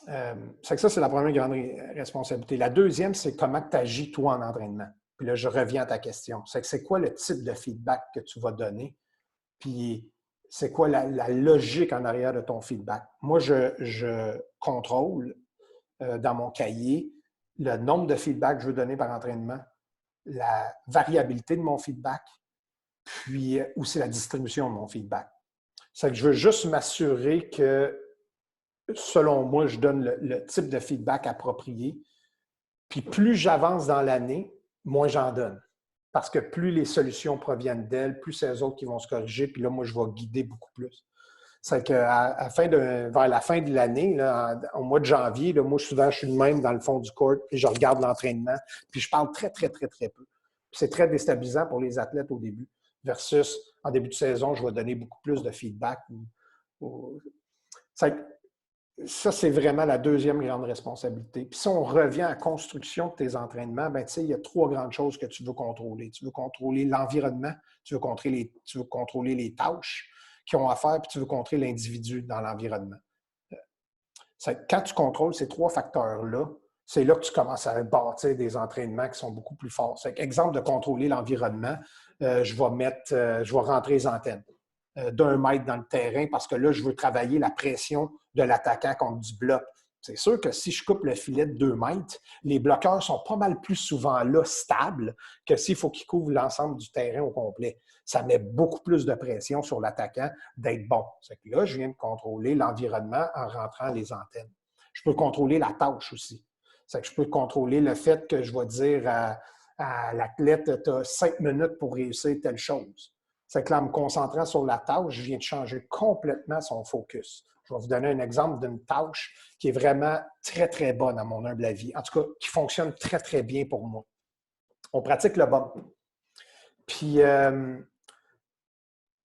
que ça, c'est la première grande responsabilité. La deuxième, c'est comment tu agis toi en entraînement. Puis là, je reviens à ta question. C'est quoi le type de feedback que tu vas donner? Puis c'est quoi la logique en arrière de ton feedback. Moi, je contrôle dans mon cahier le nombre de feedbacks que je veux donner par entraînement, la variabilité de mon feedback, puis aussi la distribution de mon feedback. C'est que je veux juste m'assurer que, selon moi, je donne le type de feedback approprié. Puis plus j'avance dans l'année, moins j'en donne. Parce que plus les solutions proviennent d'elles, plus c'est eux autres qui vont se corriger. Puis là, moi, je vais guider beaucoup plus. C'est qu'à vers la fin de l'année, là, au mois de janvier, là, moi, souvent, je suis le même dans le fond du court, puis je regarde l'entraînement, puis je parle très, très, très, très peu. Puis c'est très déstabilisant pour les athlètes au début, versus en début de saison, je vais donner beaucoup plus de feedback. Ça, c'est vraiment la deuxième grande responsabilité. Puis si on revient à la construction de tes entraînements, ben, tu sais, il y a 3 grandes choses que tu veux contrôler. Tu veux contrôler l'environnement, tu veux contrôler les tâches qu'ils ont à faire, puis tu veux contrôler l'individu dans l'environnement. Quand tu contrôles ces 3 facteurs-là, c'est là que tu commences à bâtir des entraînements qui sont beaucoup plus forts. Exemple de contrôler l'environnement, je vais rentrer les antennes d'1 mètre dans le terrain parce que là, je veux travailler la pression de l'attaquant contre du bloc. C'est sûr que si je coupe le filet de 2 mètres, les bloqueurs sont pas mal plus souvent là, stables, que s'il faut qu'ils couvrent l'ensemble du terrain au complet. Ça met beaucoup plus de pression sur l'attaquant d'être bon. C'est que là, je viens de contrôler l'environnement en rentrant les antennes. Je peux contrôler la tâche aussi. C'est que je peux contrôler le fait que je vais dire à l'athlète, tu as 5 minutes pour réussir telle chose. C'est que là, en me concentrant sur la tâche, je viens de changer complètement son focus. Je vais vous donner un exemple d'une tâche qui est vraiment très, très bonne à mon humble avis. En tout cas, qui fonctionne très, très bien pour moi. On pratique le bump. Puis,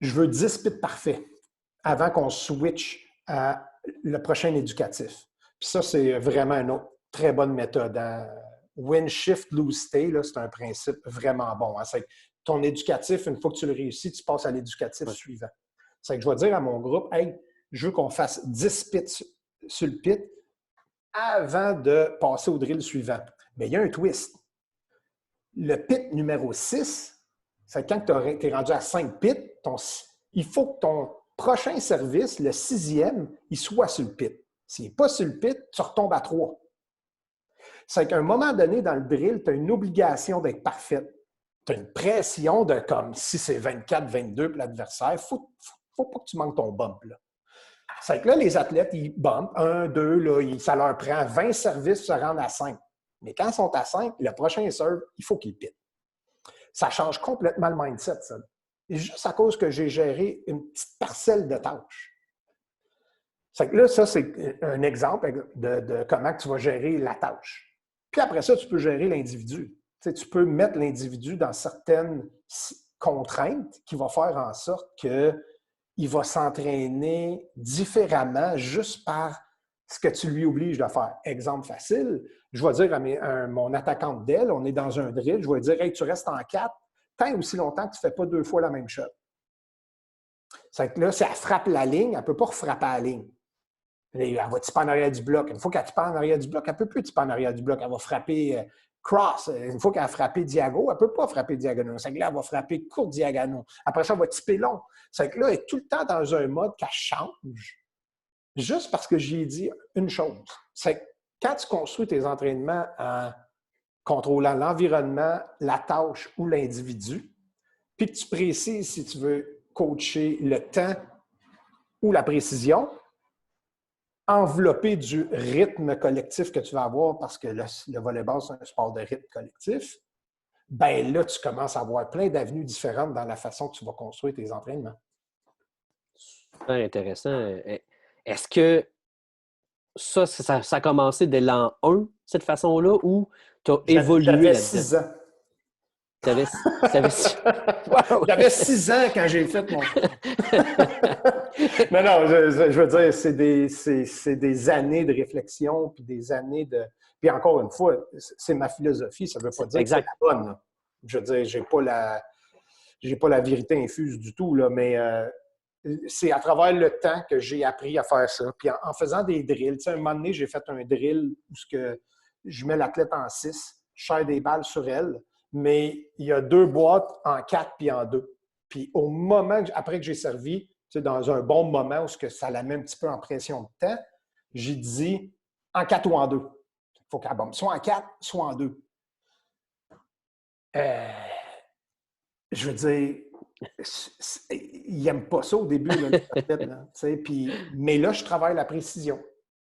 je veux 10 pits parfaits avant qu'on switch à le prochain éducatif. Puis ça, c'est vraiment une autre très bonne méthode. Hein? Win, shift, lose, stay, là, c'est un principe vraiment bon. Hein? C'est ton éducatif, une fois que tu le réussis, tu passes à l'éducatif suivant. C'est que je vais dire à mon groupe, hey, je veux qu'on fasse 10 pits sur le pit avant de passer au drill suivant. Mais il y a un twist. Le pit numéro 6, c'est quand tu es rendu à 5 pits, il faut que ton prochain service, le 6e, il soit sur le pit. S'il n'est pas sur le pit, tu retombes à 3. C'est qu'à un moment donné, dans le drill, tu as une obligation d'être parfaite. Tu as une pression de comme si c'est 24-22 pour l'adversaire. Il faut pas que tu manques ton bump. Là. C'est que là, les athlètes, ils bumpent 1, 2, là, ça leur prend 20 services pour se rendre à 5. Mais quand ils sont à 5, le prochain serve, il faut qu'ils pitent. Ça change complètement le mindset, ça. Et juste à cause que j'ai géré une petite parcelle de tâches. C'est que là, ça, c'est un exemple de comment tu vas gérer la tâche. Puis après ça, tu peux gérer l'individu. Tu peux mettre l'individu dans certaines contraintes qui vont faire en sorte qu'il va s'entraîner différemment juste par ce que tu lui obliges de faire. Exemple facile, je vais dire à mon attaquante d'aile, on est dans un drill, je vais dire « Hey, tu restes en 4, tant aussi longtemps que tu ne fais pas 2 fois la même shot. » C'est que là, si elle frappe la ligne, elle ne peut pas refrapper la ligne. Elle va tiper en arrière du bloc. Une fois qu'elle tipe en arrière du bloc, elle ne peut plus tiper en arrière du bloc. Elle va frapper cross. Une fois qu'elle a frappé diagonal, elle ne peut pas frapper diagonal. C'est que là, elle va frapper court diagonal. Après ça, elle va tiper long. C'est que là, elle est tout le temps dans un mode qu'elle change. Juste parce que j'ai dit une chose. C'est que quand tu construis tes entraînements en contrôlant l'environnement, la tâche ou l'individu, puis que tu précises si tu veux coacher le temps ou la précision, enveloppé du rythme collectif que tu vas avoir parce que le volleyball, c'est un sport de rythme collectif, bien là, tu commences à avoir plein d'avenues différentes dans la façon que tu vas construire tes entraînements. Super intéressant. Est-ce que ça a commencé dès l'an 1, cette façon-là, ou tu as évolué là-dedans? J'avais 6 ans. Wow. J'avais 6 ans quand j'ai fait mon... non, je veux dire, c'est des années de réflexion, puis des années de... Puis encore une fois, c'est ma philosophie, ça ne veut pas dire exact. que c'est la bonne. Là. Je veux dire, j'ai pas la vérité infuse du tout, là, mais c'est à travers le temps que j'ai appris à faire ça. Puis en faisant des drills, tu sais, à un moment donné, j'ai fait un drill où je mets l'athlète en 6, je serre des balles sur elle, mais il y a 2 boîtes en 4 puis en 2. Puis au moment, après que j'ai servi, dans un bon moment où ça la met un petit peu en pression de temps, j'ai dit en 4 ou en 2. Il faut qu'elle bombe soit en 4, soit en 2. Je veux dire, il n'aime pas ça au début, là, mais là, je travaille la précision.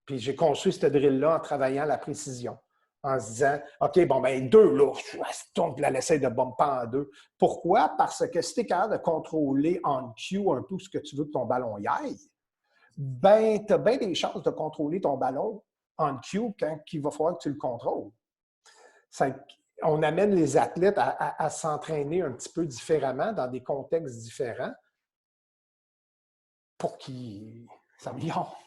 Puis j'ai construit cette drill-là en travaillant la précision. En se disant, OK, bon, ben 2, là, on la laisser de bumper en 2. Pourquoi? Parce que si tu es capable de contrôler on cue un peu ce que tu veux que ton ballon y aille, ben, tu as bien des chances de contrôler ton ballon on cue quand il va falloir que tu le contrôles. On amène les athlètes à s'entraîner un petit peu différemment, dans des contextes différents, pour qu'ils s'améliorent.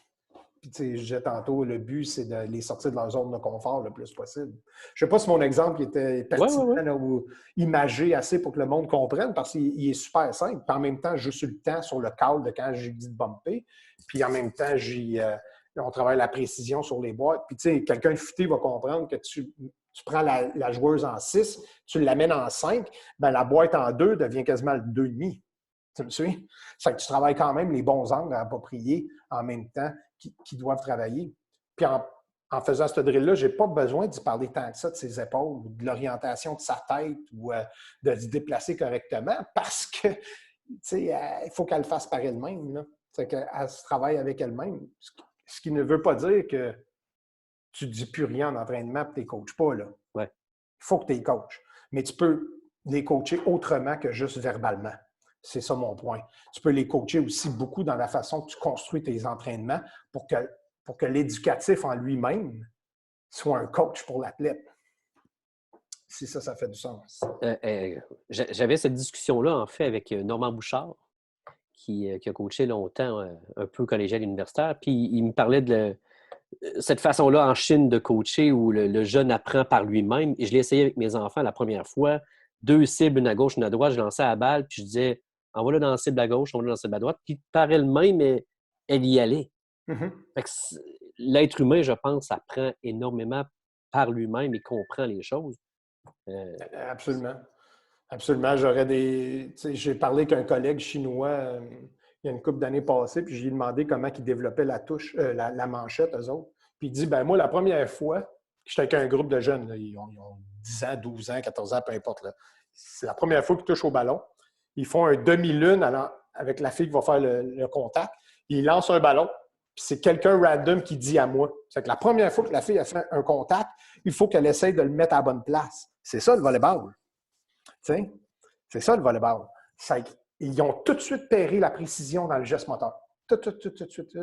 Puis, tu sais, je disais tantôt, le but, c'est de les sortir de leur zone de confort le plus possible. Je ne sais pas si mon exemple était pertinent là, ou imagé assez pour que le monde comprenne, parce qu'il est super simple. Puis en même temps, je suis le temps sur le cadre de quand j'ai dit de bumper. Puis en même temps, on travaille la précision sur les boîtes. Puis, tu sais, quelqu'un de futé va comprendre que tu prends la joueuse en 6, tu l'amènes en 5, bien, la boîte en 2 devient quasiment le 2,5. Tu me suis? C'est que tu travailles quand même les bons angles à approprier en même temps qui doivent travailler. Puis en faisant ce drill-là, je n'ai pas besoin d'y parler tant que ça de ses épaules ou de l'orientation de sa tête ou de se déplacer correctement parce que, tu sais, il faut qu'elle le fasse par elle-même. Là. C'est qu'elle se travaille avec elle-même. Ce qui ne veut pas dire que tu ne dis plus rien en entraînement et tu ne les coaches pas. Là. Ouais. Il faut que tu les coaches. Mais tu peux les coacher autrement que juste verbalement. C'est ça mon point. Tu peux les coacher aussi beaucoup dans la façon que tu construis tes entraînements pour que l'éducatif en lui-même soit un coach pour l'athlète. Si ça fait du sens. J'avais cette discussion-là, en fait, avec Normand Bouchard, qui a coaché longtemps un peu collégial universitaire. Puis il me parlait de cette façon-là en Chine de coacher où le jeune apprend par lui-même. Et je l'ai essayé avec mes enfants la première fois. 2 cibles, une à gauche, une à droite. Je lançais à la balle, puis je disais envoie-le dans la cible à gauche, envoie-le dans la cible à droite. Puis par elle-même, elle y allait. Mm-hmm. Fait que l'être humain, je pense, apprend énormément par lui-même et comprend les choses. Absolument. Absolument. J'ai parlé avec un collègue chinois il y a une couple d'années passées, puis je lui ai demandé comment ils développaient la touche, la manchette, eux autres. Puis il dit, ben moi, la première fois, j'étais avec un groupe de jeunes, là, ils ont 10 ans, 12 ans, 14 ans, peu importe. Là. C'est la première fois qu'ils touchent au ballon. Ils font un demi-lune avec la fille qui va faire le contact. Ils lancent un ballon, puis c'est quelqu'un random qui dit à moi. C'est que la première fois que la fille a fait un contact, il faut qu'elle essaye de le mettre à la bonne place. C'est ça, le volleyball. T'sais? C'est ça le volleyball. Ils ont tout de suite pairé la précision dans le geste moteur. Tout de suite,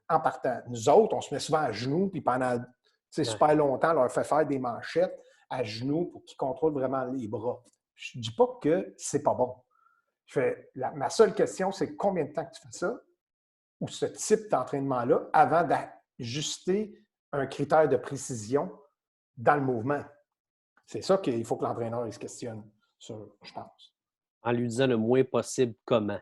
en partant. Nous autres, on se met souvent à genoux, puis pendant super longtemps, on leur fait faire des manchettes à genoux pour qu'ils contrôlent vraiment les bras. Je ne dis pas que c'est pas bon. Ma seule question, c'est combien de temps que tu fais ça, ou ce type d'entraînement-là, avant d'ajuster un critère de précision dans le mouvement. C'est ça qu'il faut que l'entraîneur se questionne. Sur, je pense. En lui disant le moins possible comment.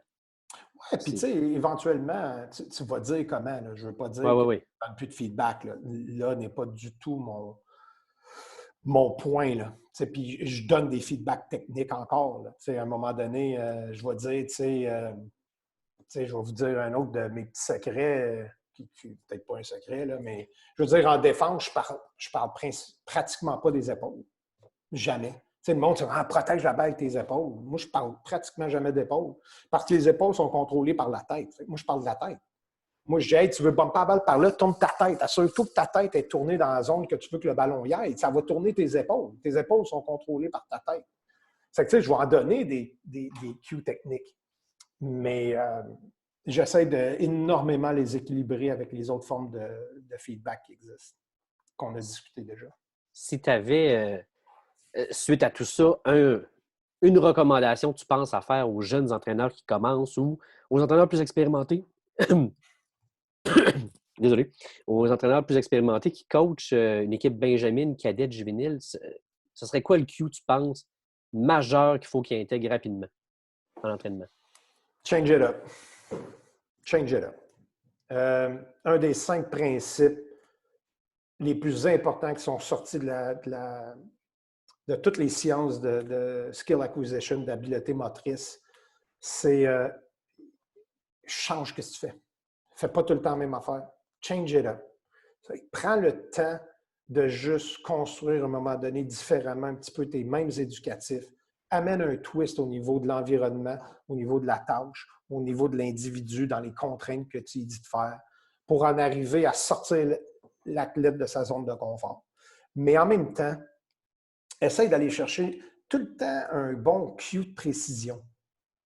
Oui, puis tu sais, éventuellement, tu vas dire comment. Là. Je ne veux pas dire que tu ne donnes plus de feedback. Là n'est pas du tout mon point. Là. Puis je donne des feedbacks techniques encore. Là. À un moment donné, je vais dire, je vais vous dire un autre de mes petits secrets, qui n'est peut-être pas un secret, là, mais je veux dire, en défense, je parle pratiquement pas des épaules. Jamais. Tu sais, le monde dit protège la balle avec tes épaules. Moi, je parle pratiquement jamais d'épaules parce que les épaules sont contrôlées par la tête. Moi, je parle de la tête. Moi, je dis hey, tu veux bumper la balle par là, tourne ta tête. Assure-toi que ta tête est tournée dans la zone que tu veux que le ballon y aille. Ça va tourner tes épaules. Tes épaules sont contrôlées par ta tête. C'est que, tu sais, je vais en donner des cues techniques. Mais j'essaie d'énormément les équilibrer avec les autres formes de feedback qui existent, qu'on a discuté déjà. Si tu avais, suite à tout ça, une recommandation que tu penses à faire aux jeunes entraîneurs qui commencent ou aux entraîneurs plus expérimentés, désolé, aux entraîneurs plus expérimentés qui coachent une équipe Benjamin, cadette, juvénile, ce serait quoi le cue, tu penses, majeur qu'il faut qu'ils intègrent rapidement en entraînement? Change it up. Change it up. Un des 5 principes les plus importants qui sont sortis de toutes les sciences de skill acquisition, d'habileté motrice, c'est change ce que tu fais. Fais pas tout le temps la même affaire. Change it up. Prends le temps de juste construire à un moment donné différemment un petit peu tes mêmes éducatifs. Amène un twist au niveau de l'environnement, au niveau de la tâche, au niveau de l'individu, dans les contraintes que tu lui dis de faire, pour en arriver à sortir l'athlète de sa zone de confort. Mais en même temps, essaye d'aller chercher tout le temps un bon cue de précision.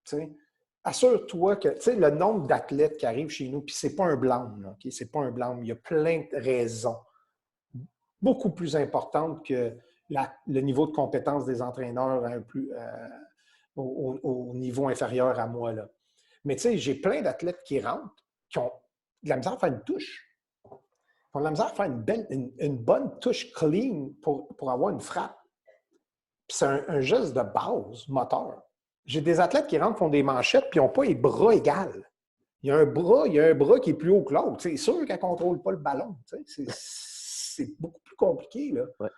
T'sais. Assure-toi que, tu sais, le nombre d'athlètes qui arrivent chez nous, puis c'est pas un blâme, okay? C'est pas un blâme, il y a plein de raisons beaucoup plus importantes que le niveau de compétence des entraîneurs au niveau inférieur à moi, là. Mais tu sais, j'ai plein d'athlètes qui rentrent, qui ont de la misère à faire une touche. Qui ont de la misère à faire une bonne touche clean pour avoir une frappe. Puis c'est un geste de base, moteur. J'ai des athlètes qui rentrent, font des manchettes, puis ils n'ont pas les bras égales. Il y a un bras qui est plus haut que l'autre. C'est sûr qu'elle ne contrôle pas le ballon. C'est beaucoup plus compliqué, là. Ouais.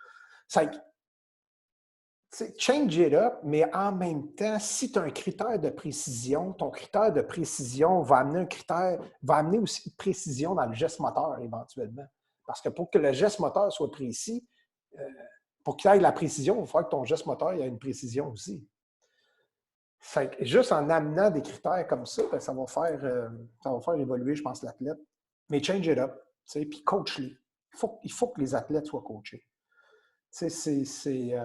Change it up, mais en même temps, si tu as un critère de précision, ton critère de précision va amener aussi de précision dans le geste moteur éventuellement. Parce que pour que le geste moteur soit précis, pour qu'il ait la précision, il va falloir que ton geste moteur ait une précision aussi. Fait que juste en amenant des critères comme ça, ben, ça va faire évoluer, je pense, l'athlète. Mais change it up, puis coach-les. Il faut que les athlètes soient coachés. C'est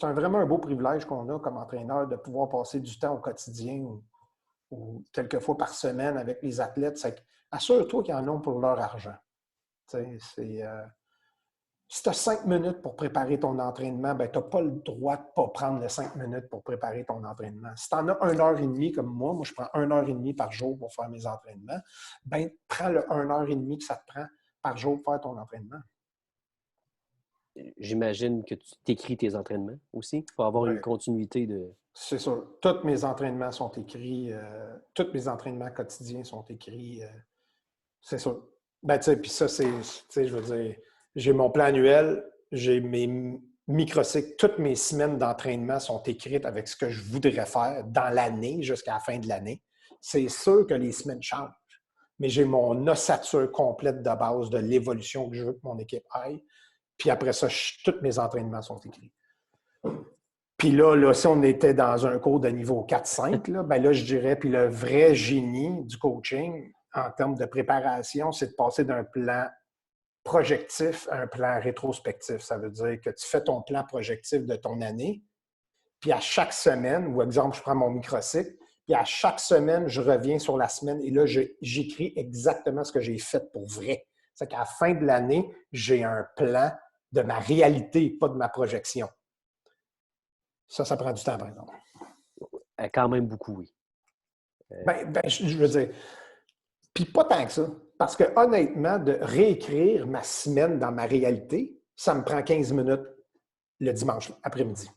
vraiment un beau privilège qu'on a comme entraîneur de pouvoir passer du temps au quotidien ou quelques fois par semaine avec les athlètes. Assure-toi qu'ils en ont pour leur argent. Si tu as 5 minutes pour préparer ton entraînement, ben, tu n'as pas le droit de ne pas prendre les 5 minutes pour préparer ton entraînement. Si tu en as 1h30 comme moi je prends 1h30 par jour pour faire mes entraînements, ben, prends le 1h30 que ça te prend par jour pour faire ton entraînement. J'imagine que tu t'écris tes entraînements aussi pour avoir une continuité de... C'est sûr. Tous mes entraînements sont écrits. Tous mes entraînements quotidiens sont écrits. C'est sûr. Ben, tu sais, puis ça, je veux dire, j'ai mon plan annuel, j'ai mes microcycles, toutes mes semaines d'entraînement sont écrites avec ce que je voudrais faire dans l'année jusqu'à la fin de l'année. C'est sûr que les semaines changent, mais j'ai mon ossature complète de base de l'évolution que je veux que mon équipe aille. Puis après ça, tous mes entraînements sont écrits. Puis là, si on était dans un cours de niveau 4-5, ben là, je dirais, puis le vrai génie du coaching en termes de préparation, c'est de passer d'un plan projectif à un plan rétrospectif. Ça veut dire que tu fais ton plan projectif de ton année, puis à chaque semaine, ou exemple, je prends mon microcycle, puis à chaque semaine, je reviens sur la semaine et là, j'écris exactement ce que j'ai fait pour vrai. C'est qu'à la fin de l'année, j'ai un plan de ma réalité, pas de ma projection. Ça prend du temps, par exemple. Quand même beaucoup, oui. Je veux dire, puis pas tant que ça. Parce que honnêtement, de réécrire ma semaine dans ma réalité, ça me prend 15 minutes le dimanche après-midi.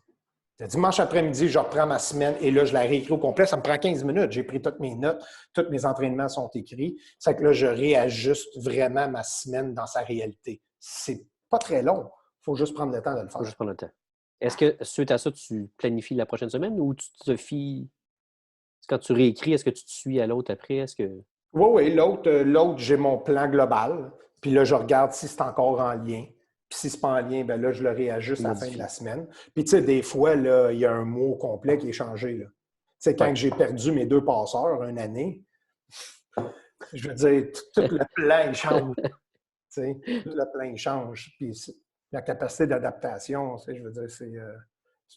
Le dimanche après-midi, je reprends ma semaine et là, je la réécris au complet. Ça me prend 15 minutes. J'ai pris toutes mes notes, tous mes entraînements sont écrits. C'est que là, je réajuste vraiment ma semaine dans sa réalité. C'est pas très long. Il faut juste prendre le temps de le faire. Il faut juste prendre le temps. Est-ce que suite à ça, tu planifies la prochaine semaine ou tu te fies... Quand tu réécris, est-ce que tu te suis à l'autre après? Est-ce que... Oui, l'autre, j'ai mon plan global. Puis là, je regarde si c'est encore en lien. Puis si ce n'est pas en lien, bien là, je le réajuste à la fin de la semaine. Puis tu sais, des fois, là, il y a un mot complet qui est changé. Tu sais, quand j'ai perdu mes 2 passeurs une année, je veux dire, tout le plan, il change. Tout le plan, il change. Puis la capacité d'adaptation, je veux dire, c'est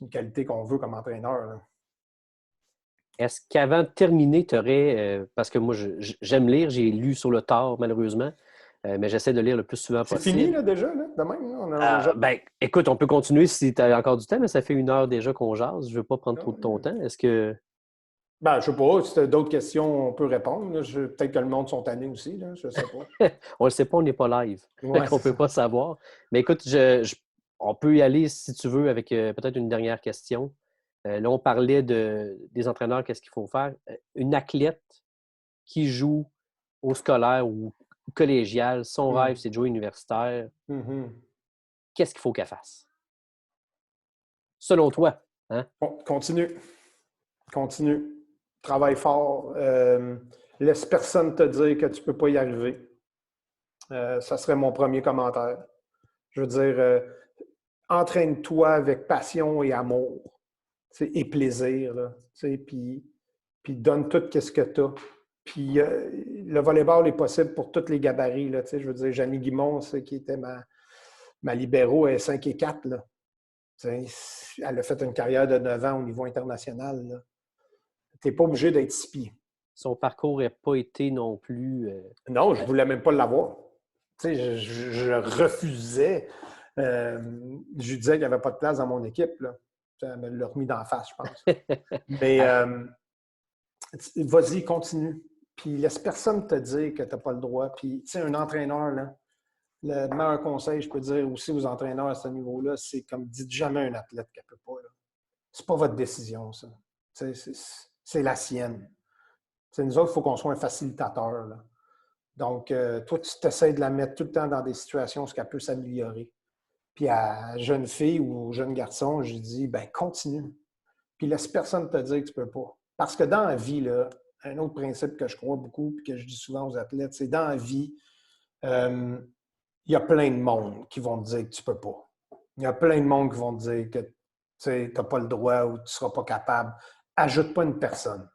une qualité qu'on veut comme entraîneur. Là. Est-ce qu'avant de terminer, tu aurais... parce que moi, j'aime lire, j'ai lu sur le tard, malheureusement, mais j'essaie de lire le plus souvent possible. C'est fini, là, déjà, là, de même? Écoute, on peut continuer si tu as encore du temps, mais ça fait 1 heure déjà qu'on jase. Je ne veux pas prendre trop de ton temps. Est-ce que... Je ne sais pas. Si tu as d'autres questions, on peut répondre. Peut-être que le monde sont tannés aussi. Là, je ne sais pas. On ne le sait pas, on n'est pas live. Ouais, on ne peut pas savoir. Mais écoute, on peut y aller, si tu veux, avec peut-être une dernière question. Là, on parlait des entraîneurs, qu'est-ce qu'il faut faire. Une athlète qui joue au scolaire ou collégial, son rêve, c'est de jouer universitaire. Qu'est-ce qu'il faut qu'elle fasse? Selon toi. Hein? Continue. travaille fort, laisse personne te dire que tu ne peux pas y arriver. Ça serait mon premier commentaire. Je veux dire, entraîne-toi avec passion et amour et plaisir, là, puis donne tout ce que tu as. Puis le volleyball est possible pour tous les gabarits. Là, je veux dire, Janie Guimond, qui était ma libéro, elle est 5 et 4. Là. Elle a fait une carrière de 9 ans au niveau international. Tu n'es pas obligé d'être 6 pieds. Son parcours n'a pas été non plus... Non, je ne voulais même pas l'avoir. Je refusais. Je lui disais qu'il n'y avait pas de place dans mon équipe. Là. Elle me l'a remis d'en face, je pense. Mais vas-y, continue. Puis laisse personne te dire que tu n'as pas le droit. Puis, tu sais, un entraîneur, là, le meilleur conseil, je peux dire aussi aux entraîneurs à ce niveau-là, c'est comme dites jamais à un athlète qu'elle ne peut pas. Là. C'est pas votre décision, ça. C'est la sienne. T'sais, nous autres, il faut qu'on soit un facilitateur. Là. Donc, toi, tu t'essaies de la mettre tout le temps dans des situations où elle peut s'améliorer. Puis à jeune fille ou jeune garçon, je dis, ben continue. Puis laisse personne te dire que tu ne peux pas. Parce que dans la vie, là, un autre principe que je crois beaucoup et que je dis souvent aux athlètes, c'est dans la vie, il y a plein de monde qui vont te dire que tu ne peux pas. Il y a plein de monde qui vont te dire que tu n'as pas le droit ou tu ne seras pas capable. Ajoute pas une personne.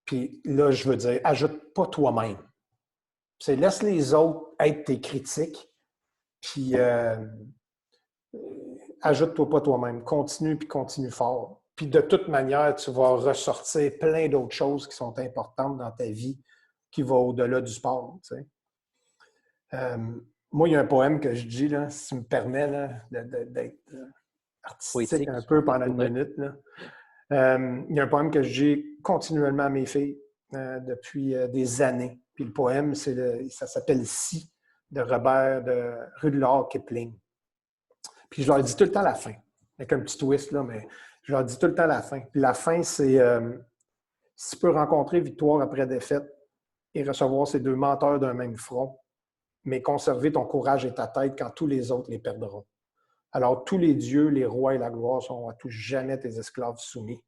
Puis là, je veux dire, ajoute pas toi-même. Laisse les autres être tes critiques, puis ajoute-toi pas toi-même. Continue, puis continue fort. Puis de toute manière, tu vas ressortir plein d'autres choses qui sont importantes dans ta vie qui vont au-delà du sport. Tu sais. Moi, il y a un poème que je dis, là, si tu me permets là, d'être artistique poétique, un peu pendant une minute. Là. Il y a un poème que je dis continuellement à mes filles depuis des années. Puis le poème, ça s'appelle « Si » de Rudyard Kipling. Puis je leur dis tout le temps la fin, avec un petit twist, là, mais je leur dis tout le temps la fin. Puis la fin, c'est si tu peux rencontrer victoire après défaite et recevoir ces deux menteurs d'un même front, mais conserver ton courage et ta tête quand tous les autres les perdront. Alors, tous les dieux, les rois et la gloire sont à tout jamais tes esclaves soumis.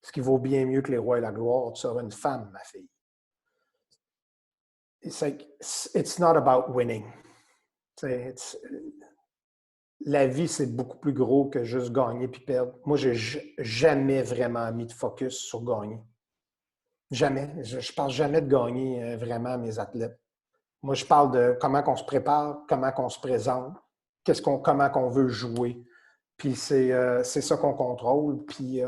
Ce qui vaut bien mieux que les rois et la gloire, tu seras une femme, ma fille. It's not about winning. La vie, c'est beaucoup plus gros que juste gagner puis perdre. Moi, je n'ai jamais vraiment mis de focus sur gagner. Jamais. Je ne parle jamais de gagner vraiment à mes athlètes. Moi, je parle de comment on se prépare, comment on se présente, comment on veut jouer. Puis c'est ça qu'on contrôle. Puis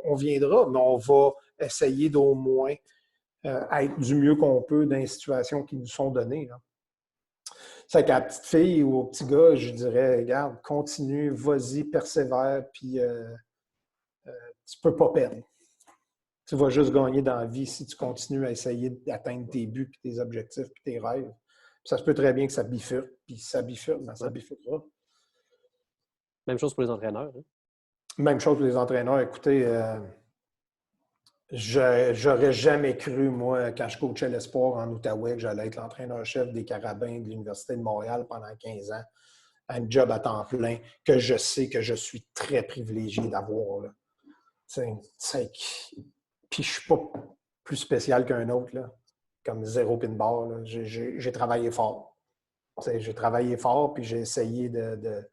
on viendra, mais on va essayer d'au moins être du mieux qu'on peut dans les situations qui nous sont données. Là. C'est qu'à la petite fille ou au petit gars, je dirais, regarde, continue, vas-y, persévère, puis tu peux pas perdre. Tu vas juste gagner dans la vie si tu continues à essayer d'atteindre tes buts, puis tes objectifs, puis tes rêves. Puis ça se peut très bien que ça bifurque, puis ça bifurque, ben ça bifurquera. Même chose pour les entraîneurs. Hein? Même chose pour les entraîneurs. Écoutez, j'aurais jamais cru, moi, quand je coachais l'espoir en Outaouais, que j'allais être l'entraîneur-chef des Carabins de l'Université de Montréal pendant 15 ans, à un job à temps plein, que je sais que je suis très privilégié d'avoir. Là. Puis je ne suis pas plus spécial qu'un autre, là, comme zéro pin bar. Là. J'ai travaillé fort. J'ai travaillé fort, puis j'ai essayé de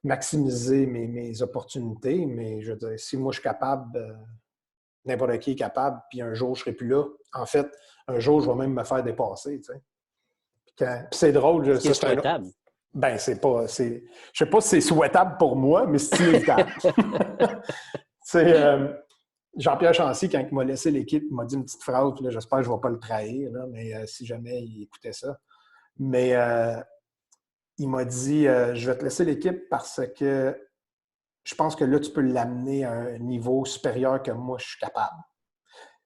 maximiser mes opportunités, mais je veux dire, si moi je suis capable, n'importe qui est capable, puis un jour je ne serai plus là. En fait, un jour, je vais même me faire dépasser. Puis c'est drôle. C'est souhaitable. Ben, c'est pas. Je ne sais pas si c'est souhaitable pour moi, mais c'est inévitable. Jean-Pierre Chancy, quand il m'a laissé l'équipe, il m'a dit une petite phrase, puis là, j'espère que je ne vais pas le trahir, là, mais si jamais il écoutait ça. Mais il m'a dit je vais te laisser l'équipe parce que je pense que là, tu peux l'amener à un niveau supérieur que moi, je suis capable.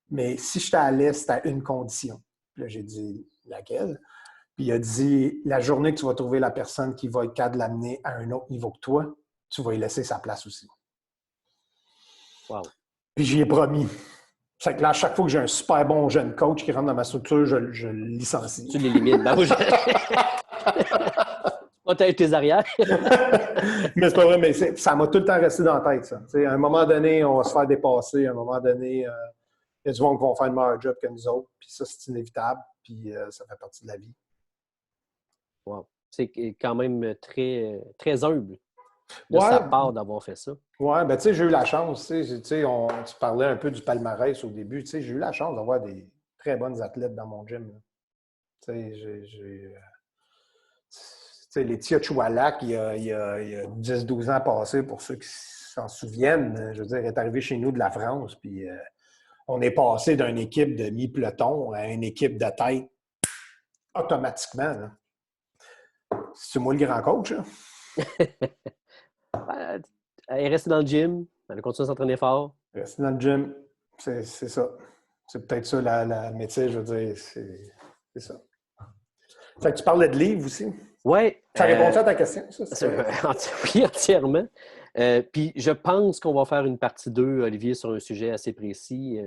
Mais si je t'allais, c'était à une condition. Puis là, j'ai dit laquelle? Puis il a dit la journée que tu vas trouver la personne qui va être capable de l'amener à un autre niveau que toi, tu vas y laisser sa place aussi. Wow. Puis j'y ai promis. C'est que là, à chaque fois que j'ai un super bon jeune coach qui rentre dans ma structure, je le licencie. Tu les limites. Ben, peut-être tes arrières. Mais c'est pas vrai, mais ça m'a tout le temps resté dans la tête, ça. T'sais, à un moment donné, on va se faire dépasser. À un moment donné, y a du monde qui vont faire le meilleur job que nous autres, puis ça, c'est inévitable, puis ça fait partie de la vie. Wow. C'est quand même très, très humble de Ouais, sa part d'avoir fait ça. ouais, ben tu sais, j'ai eu la chance, tu parlais un peu du palmarès au début, tu sais, j'ai eu la chance d'avoir des très bonnes athlètes dans mon gym. Tu sais, tu sais, les Choualak, il y a 10-12 ans passés, pour ceux qui s'en souviennent, je veux dire, est arrivé chez nous de la France, puis on est passé d'une équipe de mi-peloton à une équipe de tête automatiquement. Là. C'est moi le grand coach, là? Elle est restée dans le gym, elle a continué à s'entraîner fort. Rester dans le gym, c'est ça. C'est peut-être ça la métier, je veux dire, c'est ça. Fait que tu parlais de livres aussi. Oui. Ça répond à ta question, ça? Oui, entièrement. Puis je pense qu'on va faire une partie 2, Olivier, sur un sujet assez précis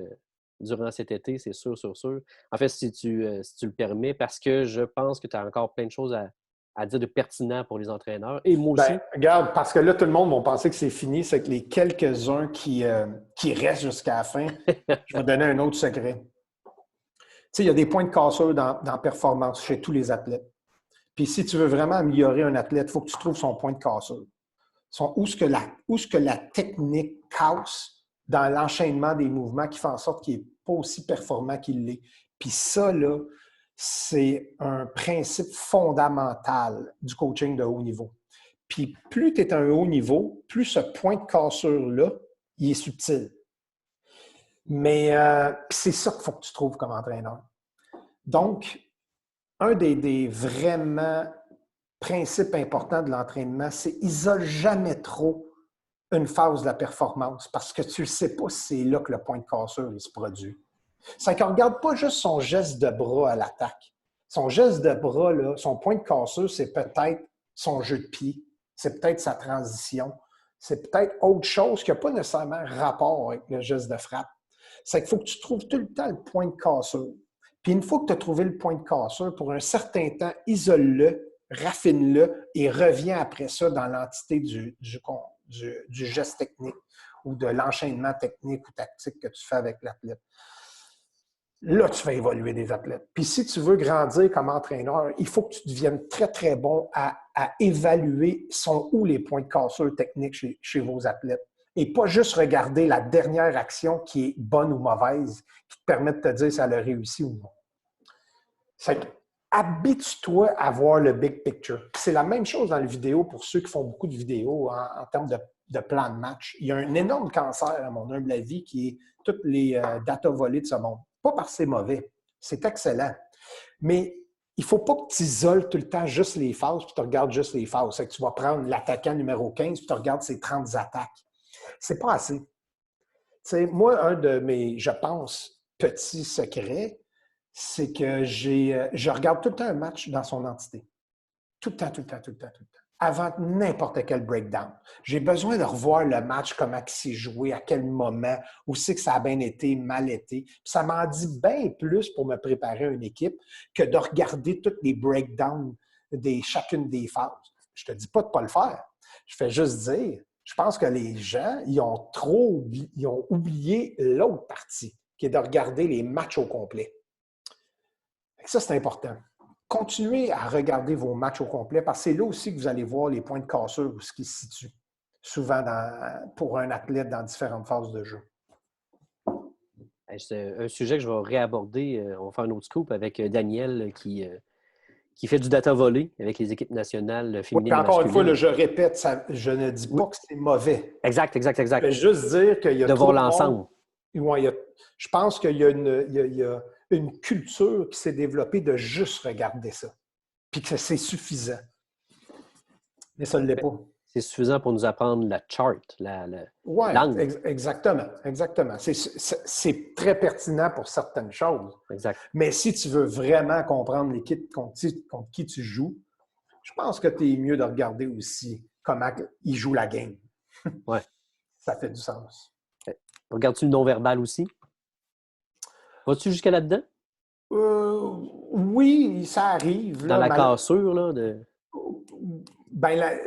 durant cet été, c'est sûr, sûr, sûr. En fait, si tu le permets, parce que je pense que tu as encore plein de choses à dire de pertinent pour les entraîneurs. Et moi aussi. Ben, regarde, parce que là, tout le monde va penser que c'est fini. C'est que les quelques-uns qui restent jusqu'à la fin, je vais donner un autre secret. Tu sais, il y a des points de cassure dans la performance chez tous les athlètes. Puis si tu veux vraiment améliorer un athlète, il faut que tu trouves son point de cassure. Où est-ce que la technique casse dans l'enchaînement des mouvements qui fait en sorte qu'il n'est pas aussi performant qu'il l'est. Puis ça, là, c'est un principe fondamental du coaching de haut niveau. Puis plus tu es à un haut niveau, plus ce point de cassure-là, il est subtil. Mais c'est ça qu'il faut que tu trouves comme entraîneur. Donc, un des vraiment principes importants de l'entraînement, c'est isole jamais trop une phase de la performance parce que tu ne sais pas si c'est là que le point de cassure il se produit. C'est qu'on ne regarde pas juste son geste de bras à l'attaque. Son geste de bras, là, son point de cassure, c'est peut-être son jeu de pied, c'est peut-être sa transition, c'est peut-être autre chose qui n'a pas nécessairement rapport avec le geste de frappe. C'est qu'il faut que tu trouves tout le temps le point de cassure. Puis une fois que tu as trouvé le point de cassure, pour un certain temps, isole-le, raffine-le et reviens après ça dans l'entité du geste technique ou de l'enchaînement technique ou tactique que tu fais avec l'athlète. Là, tu vas évoluer des athlètes. Puis si tu veux grandir comme entraîneur, il faut que tu deviennes très, très bon à évaluer sont où les points de cassure techniques chez vos athlètes. Et pas juste regarder la dernière action qui est bonne ou mauvaise, qui te permet de te dire si elle a réussi ou non. C'est habitue-toi à voir le big picture. C'est la même chose dans les vidéos pour ceux qui font beaucoup de vidéos en termes de plan de match. Il y a un énorme cancer, à mon humble avis, qui est toutes les data volées de ce monde. Pas parce que c'est mauvais, c'est excellent. Mais il ne faut pas que tu isoles tout le temps juste les phases puis tu regardes juste les phases. C'est que tu vas prendre l'attaquant numéro 15 puis tu regardes ses 30 attaques. C'est pas assez. T'sais, moi, un de mes, je pense, petits secrets, c'est que je regarde tout le temps un match dans son entité. Tout le temps, tout le temps, tout le temps, tout le temps. Avant n'importe quel breakdown. J'ai besoin de revoir le match, comment il s'est joué, à quel moment, où c'est que ça a bien été, mal été. Puis ça m'en dit bien plus pour me préparer à une équipe que de regarder tous les breakdowns de chacune des phases. Je ne te dis pas de ne pas le faire. Je fais juste dire, je pense que les gens, ils ont oublié l'autre partie, qui est de regarder les matchs au complet. Ça, c'est important. Continuez à regarder vos matchs au complet parce que c'est là aussi que vous allez voir les points de cassure où ce qui se situe, souvent pour un athlète dans différentes phases de jeu. C'est un sujet que je vais réaborder. On va faire un autre scoop avec Daniel qui fait du data volé avec les équipes nationales féminines. Oui, encore une fois, là, je répète, je ne dis pas que c'est mauvais. Exact. Je vais juste dire qu'il y a de voir l'ensemble. Je pense qu'il y a une culture qui s'est développée de juste regarder ça. Puis que c'est suffisant. Mais ça ne l'est pas. C'est suffisant pour nous apprendre la chart, oui, exactement. C'est très pertinent pour certaines choses. Exact. Mais si tu veux vraiment comprendre l'équipe contre qui tu joues, je pense que tu es mieux de regarder aussi comment ils jouent la game. Ouais. Ça fait du sens. Regardes-tu le non-verbal aussi? Vas-tu jusqu'à là-dedans? Oui, ça arrive. Dans la cassure, là?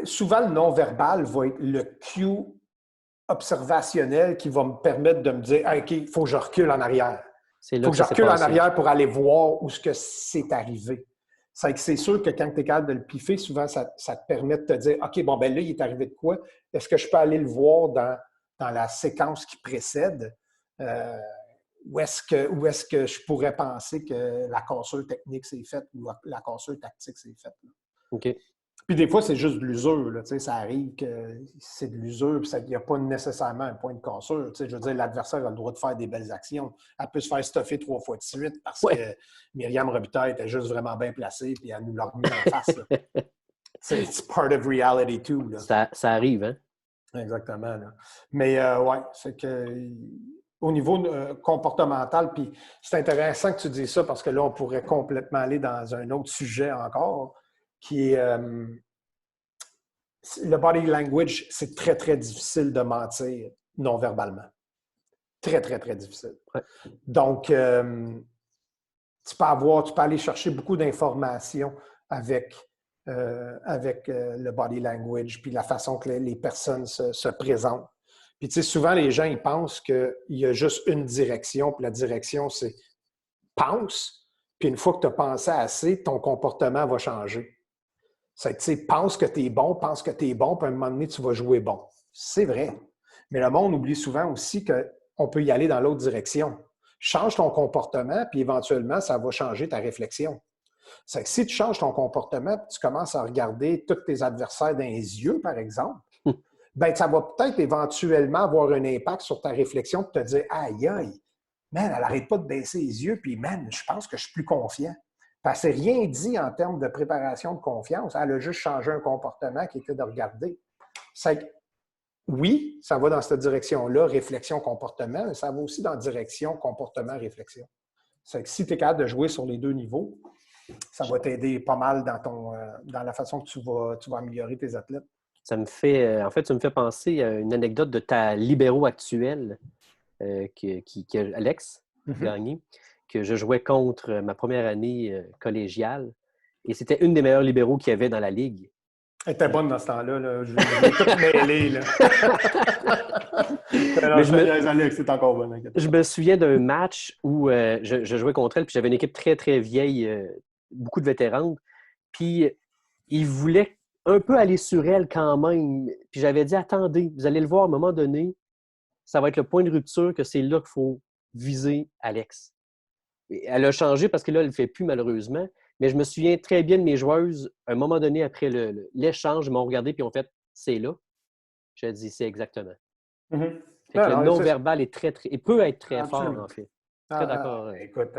Souvent, le non-verbal va être le cue observationnel qui va me permettre de me dire ah, OK, il faut que je recule en arrière. C'est Il là faut que que je ça s'est recule en passé. arrière pour aller voir où ce que c'est arrivé. C'est sûr que quand tu es capable de le piffer, souvent, ça te permet de te dire OK, bon, ben là, il est arrivé de quoi? Est-ce que je peux aller le voir dans la séquence qui précède? Où est-ce que je pourrais penser que la cassure technique s'est faite ou la cassure tactique s'est faite? Là. OK. Puis des fois, c'est juste de l'usure. Là, ça arrive que c'est de l'usure, puis il n'y a pas nécessairement un point de cassure. Je veux dire, l'adversaire a le droit de faire des belles actions. Elle peut se faire stuffer 3 fois de suite parce que Myriam Robitaille était juste vraiment bien placée, puis elle nous l'a remis en face. C'est part of reality too. Là. Ça arrive, hein? Exactement. Là. Mais ouais, c'est que au niveau comportemental, puis c'est intéressant que tu dises ça parce que là, on pourrait complètement aller dans un autre sujet encore, qui est le body language, c'est très, très difficile de mentir non-verbalement. Très, très, très difficile. Ouais. Donc, tu peux aller chercher beaucoup d'informations avec le body language, puis la façon que les personnes se présentent. Puis, tu sais, souvent, les gens, ils pensent qu'il y a juste une direction, puis la direction, c'est pense, puis une fois que tu as pensé assez, ton comportement va changer. C'est que, tu sais, pense que tu es bon, puis à un moment donné, tu vas jouer bon. C'est vrai. Mais le monde oublie souvent aussi qu'on peut y aller dans l'autre direction. Change ton comportement, puis éventuellement, ça va changer ta réflexion. C'est que si tu changes ton comportement, puis tu commences à regarder tous tes adversaires dans les yeux, par exemple, bien, ça va peut-être éventuellement avoir un impact sur ta réflexion de te dire « Aïe, aïe, man, elle n'arrête pas de baisser les yeux, puis man, je pense que je suis plus confiant. » Parce que c'est rien dit en termes de préparation de confiance. Elle a juste changé un comportement qui était de regarder. C'est que, oui, ça va dans cette direction-là, réflexion-comportement, mais ça va aussi dans la direction comportement-réflexion. C'est que si tu es capable de jouer sur les deux niveaux, ça va t'aider pas mal dans la façon que tu vas améliorer tes athlètes. Ça me fait, en fait, tu me fais penser à une anecdote de ta libéro actuelle, que Alex a gagné, que je jouais contre ma première année collégiale. Et c'était une des meilleures libéraux qu'il y avait dans la ligue. Elle était bonne dans ce temps-là. Là. Je l'ai tout mêlé. Là. C'est encore bon. Je me souviens d'un match où je jouais contre elle, puis j'avais une équipe très, très vieille, beaucoup de vétérans. Puis il voulait un peu aller sur elle quand même. Puis j'avais dit, attendez, vous allez le voir à un moment donné, ça va être le point de rupture que c'est là qu'il faut viser Alex. Et elle a changé parce que là, elle ne le fait plus malheureusement. Mais je me souviens très bien de mes joueuses, à un moment donné, après l'échange, ils m'ont regardé et ont fait « c'est là ». J'ai dit « c'est exactement ». Mm-hmm. Fait que le non-verbal est très, très, il peut être très Absolument. fort, en fait. Très d'accord. Écoute,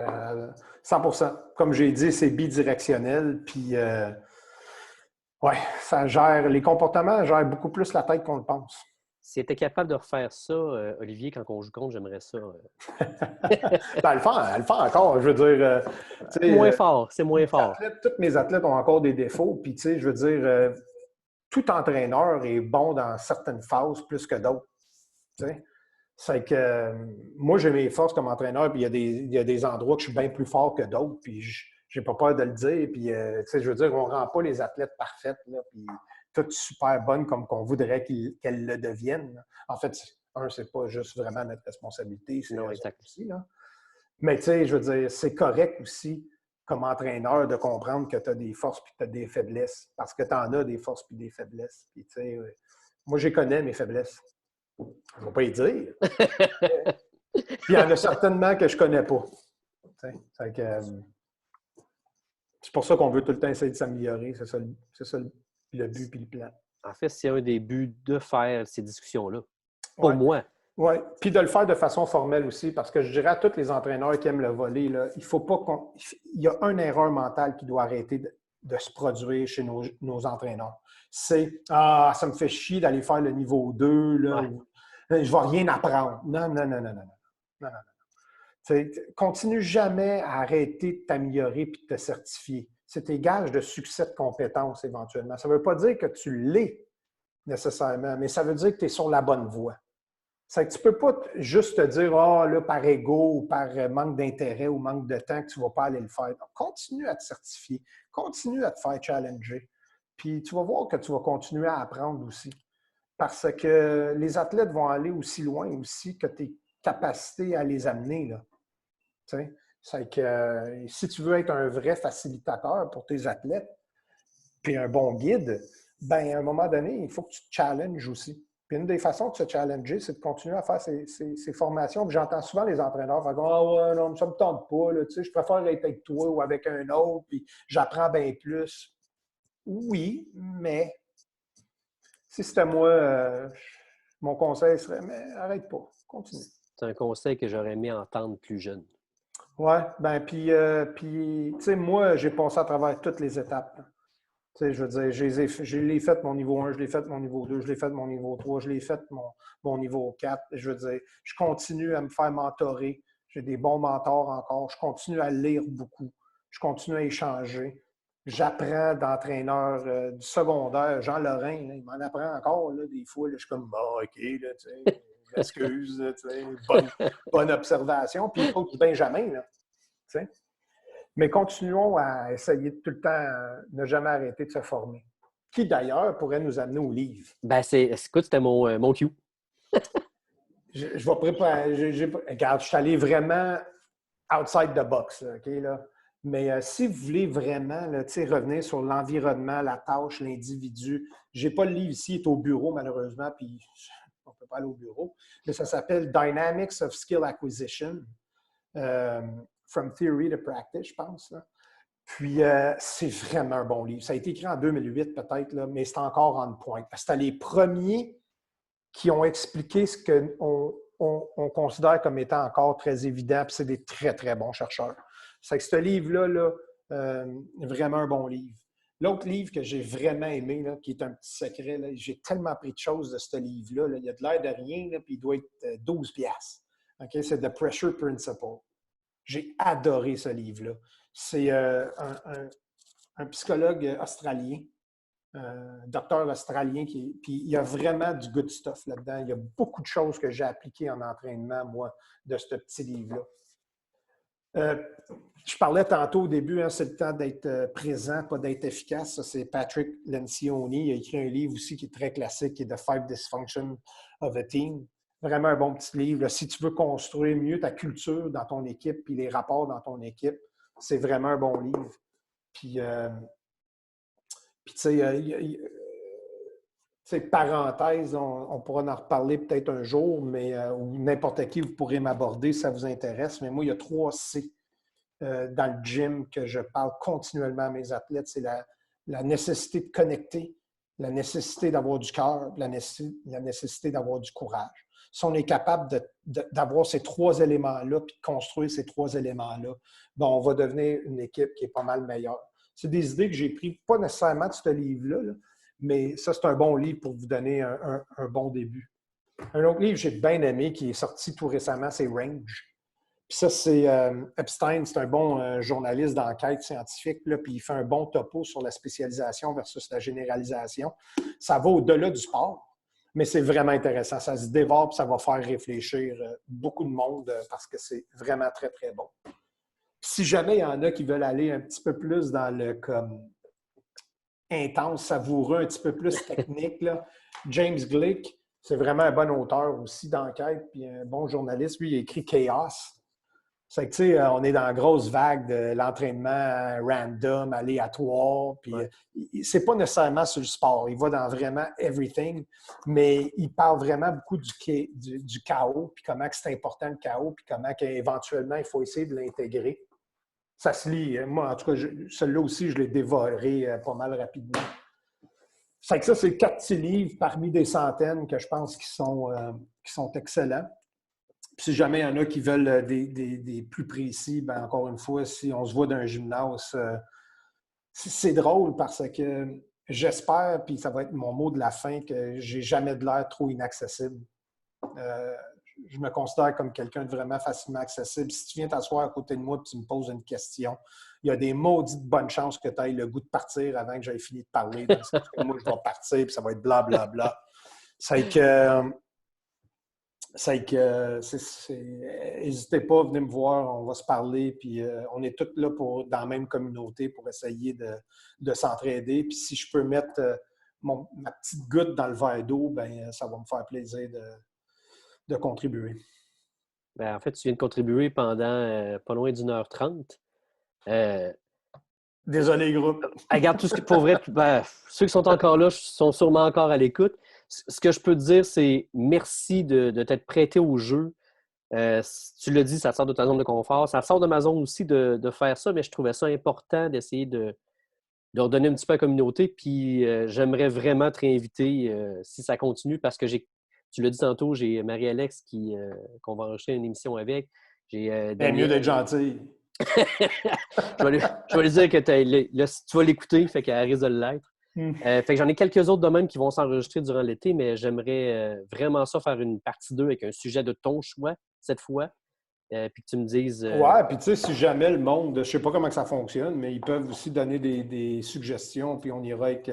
100%. Comme j'ai dit, c'est bidirectionnel. Puis, ouais, ça gère, les comportements gèrent beaucoup plus la tête qu'on le pense. Si tu étais capable de refaire ça, Olivier, quand on joue contre, j'aimerais ça. Ben, elle le fait encore. Je veux dire. C'est moins fort. C'est moins fort. Tous mes athlètes ont encore des défauts. Puis, tu sais, je veux dire, tout entraîneur est bon dans certaines phases plus que d'autres. Tu sais. C'est que moi, j'ai mes forces comme entraîneur, puis il y a des endroits que je suis bien plus fort que d'autres, puis j'ai pas peur de le dire. Puis, tu sais, je veux dire, on rend pas les athlètes parfaites, là, puis toutes super bonnes comme qu'on voudrait qu'elles le deviennent. Là. En fait, c'est pas juste vraiment notre responsabilité, c'est aussi. Là. Mais, tu sais, je veux dire, c'est correct aussi, comme entraîneur, de comprendre que tu as des forces puis que tu as des faiblesses, parce que tu en as des forces puis des faiblesses. Puis, tu sais, moi, je connais mes faiblesses. Je ne vais pas y dire. Puis il y en a certainement que je ne connais pas. C'est pour ça qu'on veut tout le temps essayer de s'améliorer. C'est ça le but et le plan. En fait, c'est un des buts de faire ces discussions-là. Pour moi. Oui, puis de le faire de façon formelle aussi, parce que je dirais à tous les entraîneurs qui aiment le volley, là, il faut pas il y a une erreur mentale qui doit arrêter de se produire chez nos entraîneurs. C'est « Ah, ça me fait chier d'aller faire le niveau 2, là, je ne vais rien apprendre. » Non. Continue jamais à arrêter de t'améliorer et de te certifier. C'est tes gages de succès de compétences éventuellement. Ça ne veut pas dire que tu l'es nécessairement, mais ça veut dire que tu es sur la bonne voie. C'est que tu ne peux pas juste te dire « Ah, là, par ego ou par manque d'intérêt ou manque de temps que tu ne vas pas aller le faire. » Donc, continue à te certifier. Continue à te faire challenger. Puis tu vas voir que tu vas continuer à apprendre aussi. Parce que les athlètes vont aller aussi loin aussi que tes capacités à les amener, là. Tu sais? C'est que si tu veux être un vrai facilitateur pour tes athlètes, puis un bon guide, ben à un moment donné, il faut que tu te challenges aussi. Puis une des façons de se challenger, c'est de continuer à faire ces formations. Puis j'entends souvent les entraîneurs faire comme, ah ouais, non, ça ne me tente pas, là, tu sais, je préfère être avec toi ou avec un autre, puis j'apprends bien plus. Oui, mais si c'était moi, mon conseil serait, mais arrête pas, continue. C'est un conseil que j'aurais aimé entendre plus jeune. Ouais, ben puis tu sais, moi, j'ai passé à travers toutes les étapes, là. Tu sais, je veux dire, je l'ai fait mon niveau 1, je l'ai fait mon niveau 2, je l'ai fait mon niveau 3, je l'ai fait mon niveau 4. Je veux dire, je continue à me faire mentorer. J'ai des bons mentors encore. Je continue à lire beaucoup. Je continue à échanger. J'apprends d'entraîneurs du secondaire. Jean Lorrain, là, il m'en apprend encore, là, des fois. Là, je suis comme, bah, OK, là, tu sais, excuse, là, tu sais, bonne observation. Puis il coach Benjamin, là, tu sais. Mais continuons à essayer de tout le temps ne jamais arrêter de se former. Qui d'ailleurs pourrait nous amener au livre. Ben, écoute, c'était mon cue. Je vais préparer. Regarde, je suis allé vraiment outside the box, là, OK, là. Mais si vous voulez vraiment là, revenir sur l'environnement, la tâche, l'individu, je n'ai pas le livre ici, il est au bureau malheureusement, puis on ne peut pas aller au bureau, mais ça s'appelle Dynamics of Skill Acquisition. From Theory to Practice, je pense. Là. Puis, c'est vraiment un bon livre. Ça a été écrit en 2008 peut-être, là, mais c'est encore en point. C'était les premiers qui ont expliqué ce qu'on considère comme étant encore très évident, puis c'est des très, très bons chercheurs. C'est que ce livre-là, là, vraiment un bon livre. L'autre livre que j'ai vraiment aimé, là, qui est un petit secret, là, j'ai tellement appris de choses de ce livre-là. Là, il y a de l'air de rien, là, puis il doit être 12 piastres. Okay? C'est The Pressure Principle. J'ai adoré ce livre-là. C'est un psychologue australien, un docteur australien, puis il y a vraiment du good stuff là-dedans. Il y a beaucoup de choses que j'ai appliquées en entraînement, moi, de ce petit livre-là. Je parlais tantôt au début, hein, c'est le temps d'être présent, pas d'être efficace. Ça, c'est Patrick Lencioni. Il a écrit un livre aussi qui est très classique, qui est The Five Dysfunctions of a Team. Vraiment un bon petit livre. Là, si tu veux construire mieux ta culture dans ton équipe puis les rapports dans ton équipe, c'est vraiment un bon livre. Puis tu sais, parenthèse, on pourra en reparler peut-être un jour, mais ou n'importe qui, vous pourrez m'aborder si ça vous intéresse. Mais moi, il y a 3 C dans le gym que je parle continuellement à mes athlètes. C'est la nécessité de connecter, la nécessité d'avoir du cœur, la nécessité d'avoir du courage. Si on est capable d'avoir ces 3 éléments-là puis de construire ces 3 éléments-là, ben, on va devenir une équipe qui est pas mal meilleure. C'est des idées que j'ai prises, pas nécessairement de ce livre-là, là, mais ça, c'est un bon livre pour vous donner un bon début. Un autre livre que j'ai bien aimé qui est sorti tout récemment, c'est Range. Puis ça, c'est Epstein, c'est un bon journaliste d'enquête scientifique, là, puis il fait un bon topo sur la spécialisation versus la généralisation. Ça va au-delà du sport, mais c'est vraiment intéressant. Ça se dévore, puis ça va faire réfléchir beaucoup de monde parce que c'est vraiment très, très bon. Si jamais il y en a qui veulent aller un petit peu plus dans le comme intense, savoureux, un petit peu plus technique, là, James Glick, c'est vraiment un bon auteur aussi d'enquête, puis un bon journaliste. Lui, il a écrit Chaos. C'est que, tu sais, on est dans la grosse vague de l'entraînement random, aléatoire, puis c'est pas nécessairement sur le sport. Il va dans vraiment everything, mais il parle vraiment beaucoup du chaos, puis comment c'est important le chaos, puis comment éventuellement il faut essayer de l'intégrer. Ça se lit. Moi, en tout cas, celui-là aussi, je l'ai dévoré pas mal rapidement. C'est que ça, c'est 4 petits livres parmi des centaines que je pense qui sont excellents. Puis si jamais il y en a qui veulent des plus précis, bien, encore une fois, si on se voit dans un gymnase, c'est drôle parce que j'espère, puis ça va être mon mot de la fin, que j'ai jamais de l'air trop inaccessible. Je me considère comme quelqu'un de vraiment facilement accessible. Si tu viens t'asseoir à côté de moi et tu me poses une question, il y a des maudites bonnes chances que tu aies le goût de partir avant que j'aie fini de parler. Parce que moi, je vais partir et ça va être blablabla. N'hésitez pas, venez me voir, on va se parler. Puis on est tous là dans la même communauté pour essayer de s'entraider. Puis si je peux mettre ma petite goutte dans le verre d'eau, ben, ça va me faire plaisir de contribuer. Ben, en fait, tu viens de contribuer pendant pas loin d'1h30. Désolé, groupe. Regarde tout ce que pour vrai, ben, ceux qui sont encore là sont sûrement encore à l'écoute. Ce que je peux te dire, c'est merci de t'être prêté au jeu. Tu l'as dit, ça sort de ta zone de confort. Ça sort de ma zone aussi de faire ça, mais je trouvais ça important d'essayer de redonner un petit peu à la communauté. Puis j'aimerais vraiment te réinviter si ça continue parce que tu l'as dit tantôt, j'ai Marie-Alex qu'on va enregistrer une émission avec. J'ai Mieux d'être Daniel. gentil. Je vais lui dire que tu vas l'écouter, fait qu'elle risque de l'être. Fait que j'en ai quelques autres de même qui vont s'enregistrer durant l'été, mais j'aimerais vraiment ça faire une partie 2 avec un sujet de ton choix cette fois. Puis que tu me dises. Ouais, puis tu sais, si jamais le monde, je ne sais pas comment ça fonctionne, mais ils peuvent aussi donner des suggestions, puis on ira avec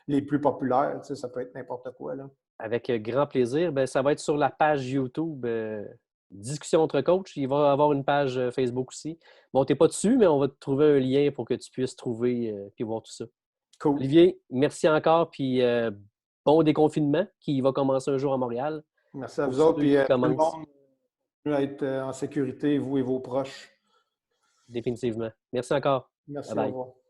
les plus populaires. Tu sais, ça peut être n'importe quoi, là. Avec grand plaisir. Ben, ça va être sur la page YouTube Discussion entre coachs. Il va y avoir une page Facebook aussi. Bon, tu n'es pas dessus, mais on va te trouver un lien pour que tu puisses trouver et voir tout ça. Cool. Olivier, merci encore, puis bon déconfinement qui va commencer un jour à Montréal. Merci à vous autres, puis tout le monde va être en sécurité, vous et vos proches. Définitivement. Merci encore. Merci, Bye bye. au revoir.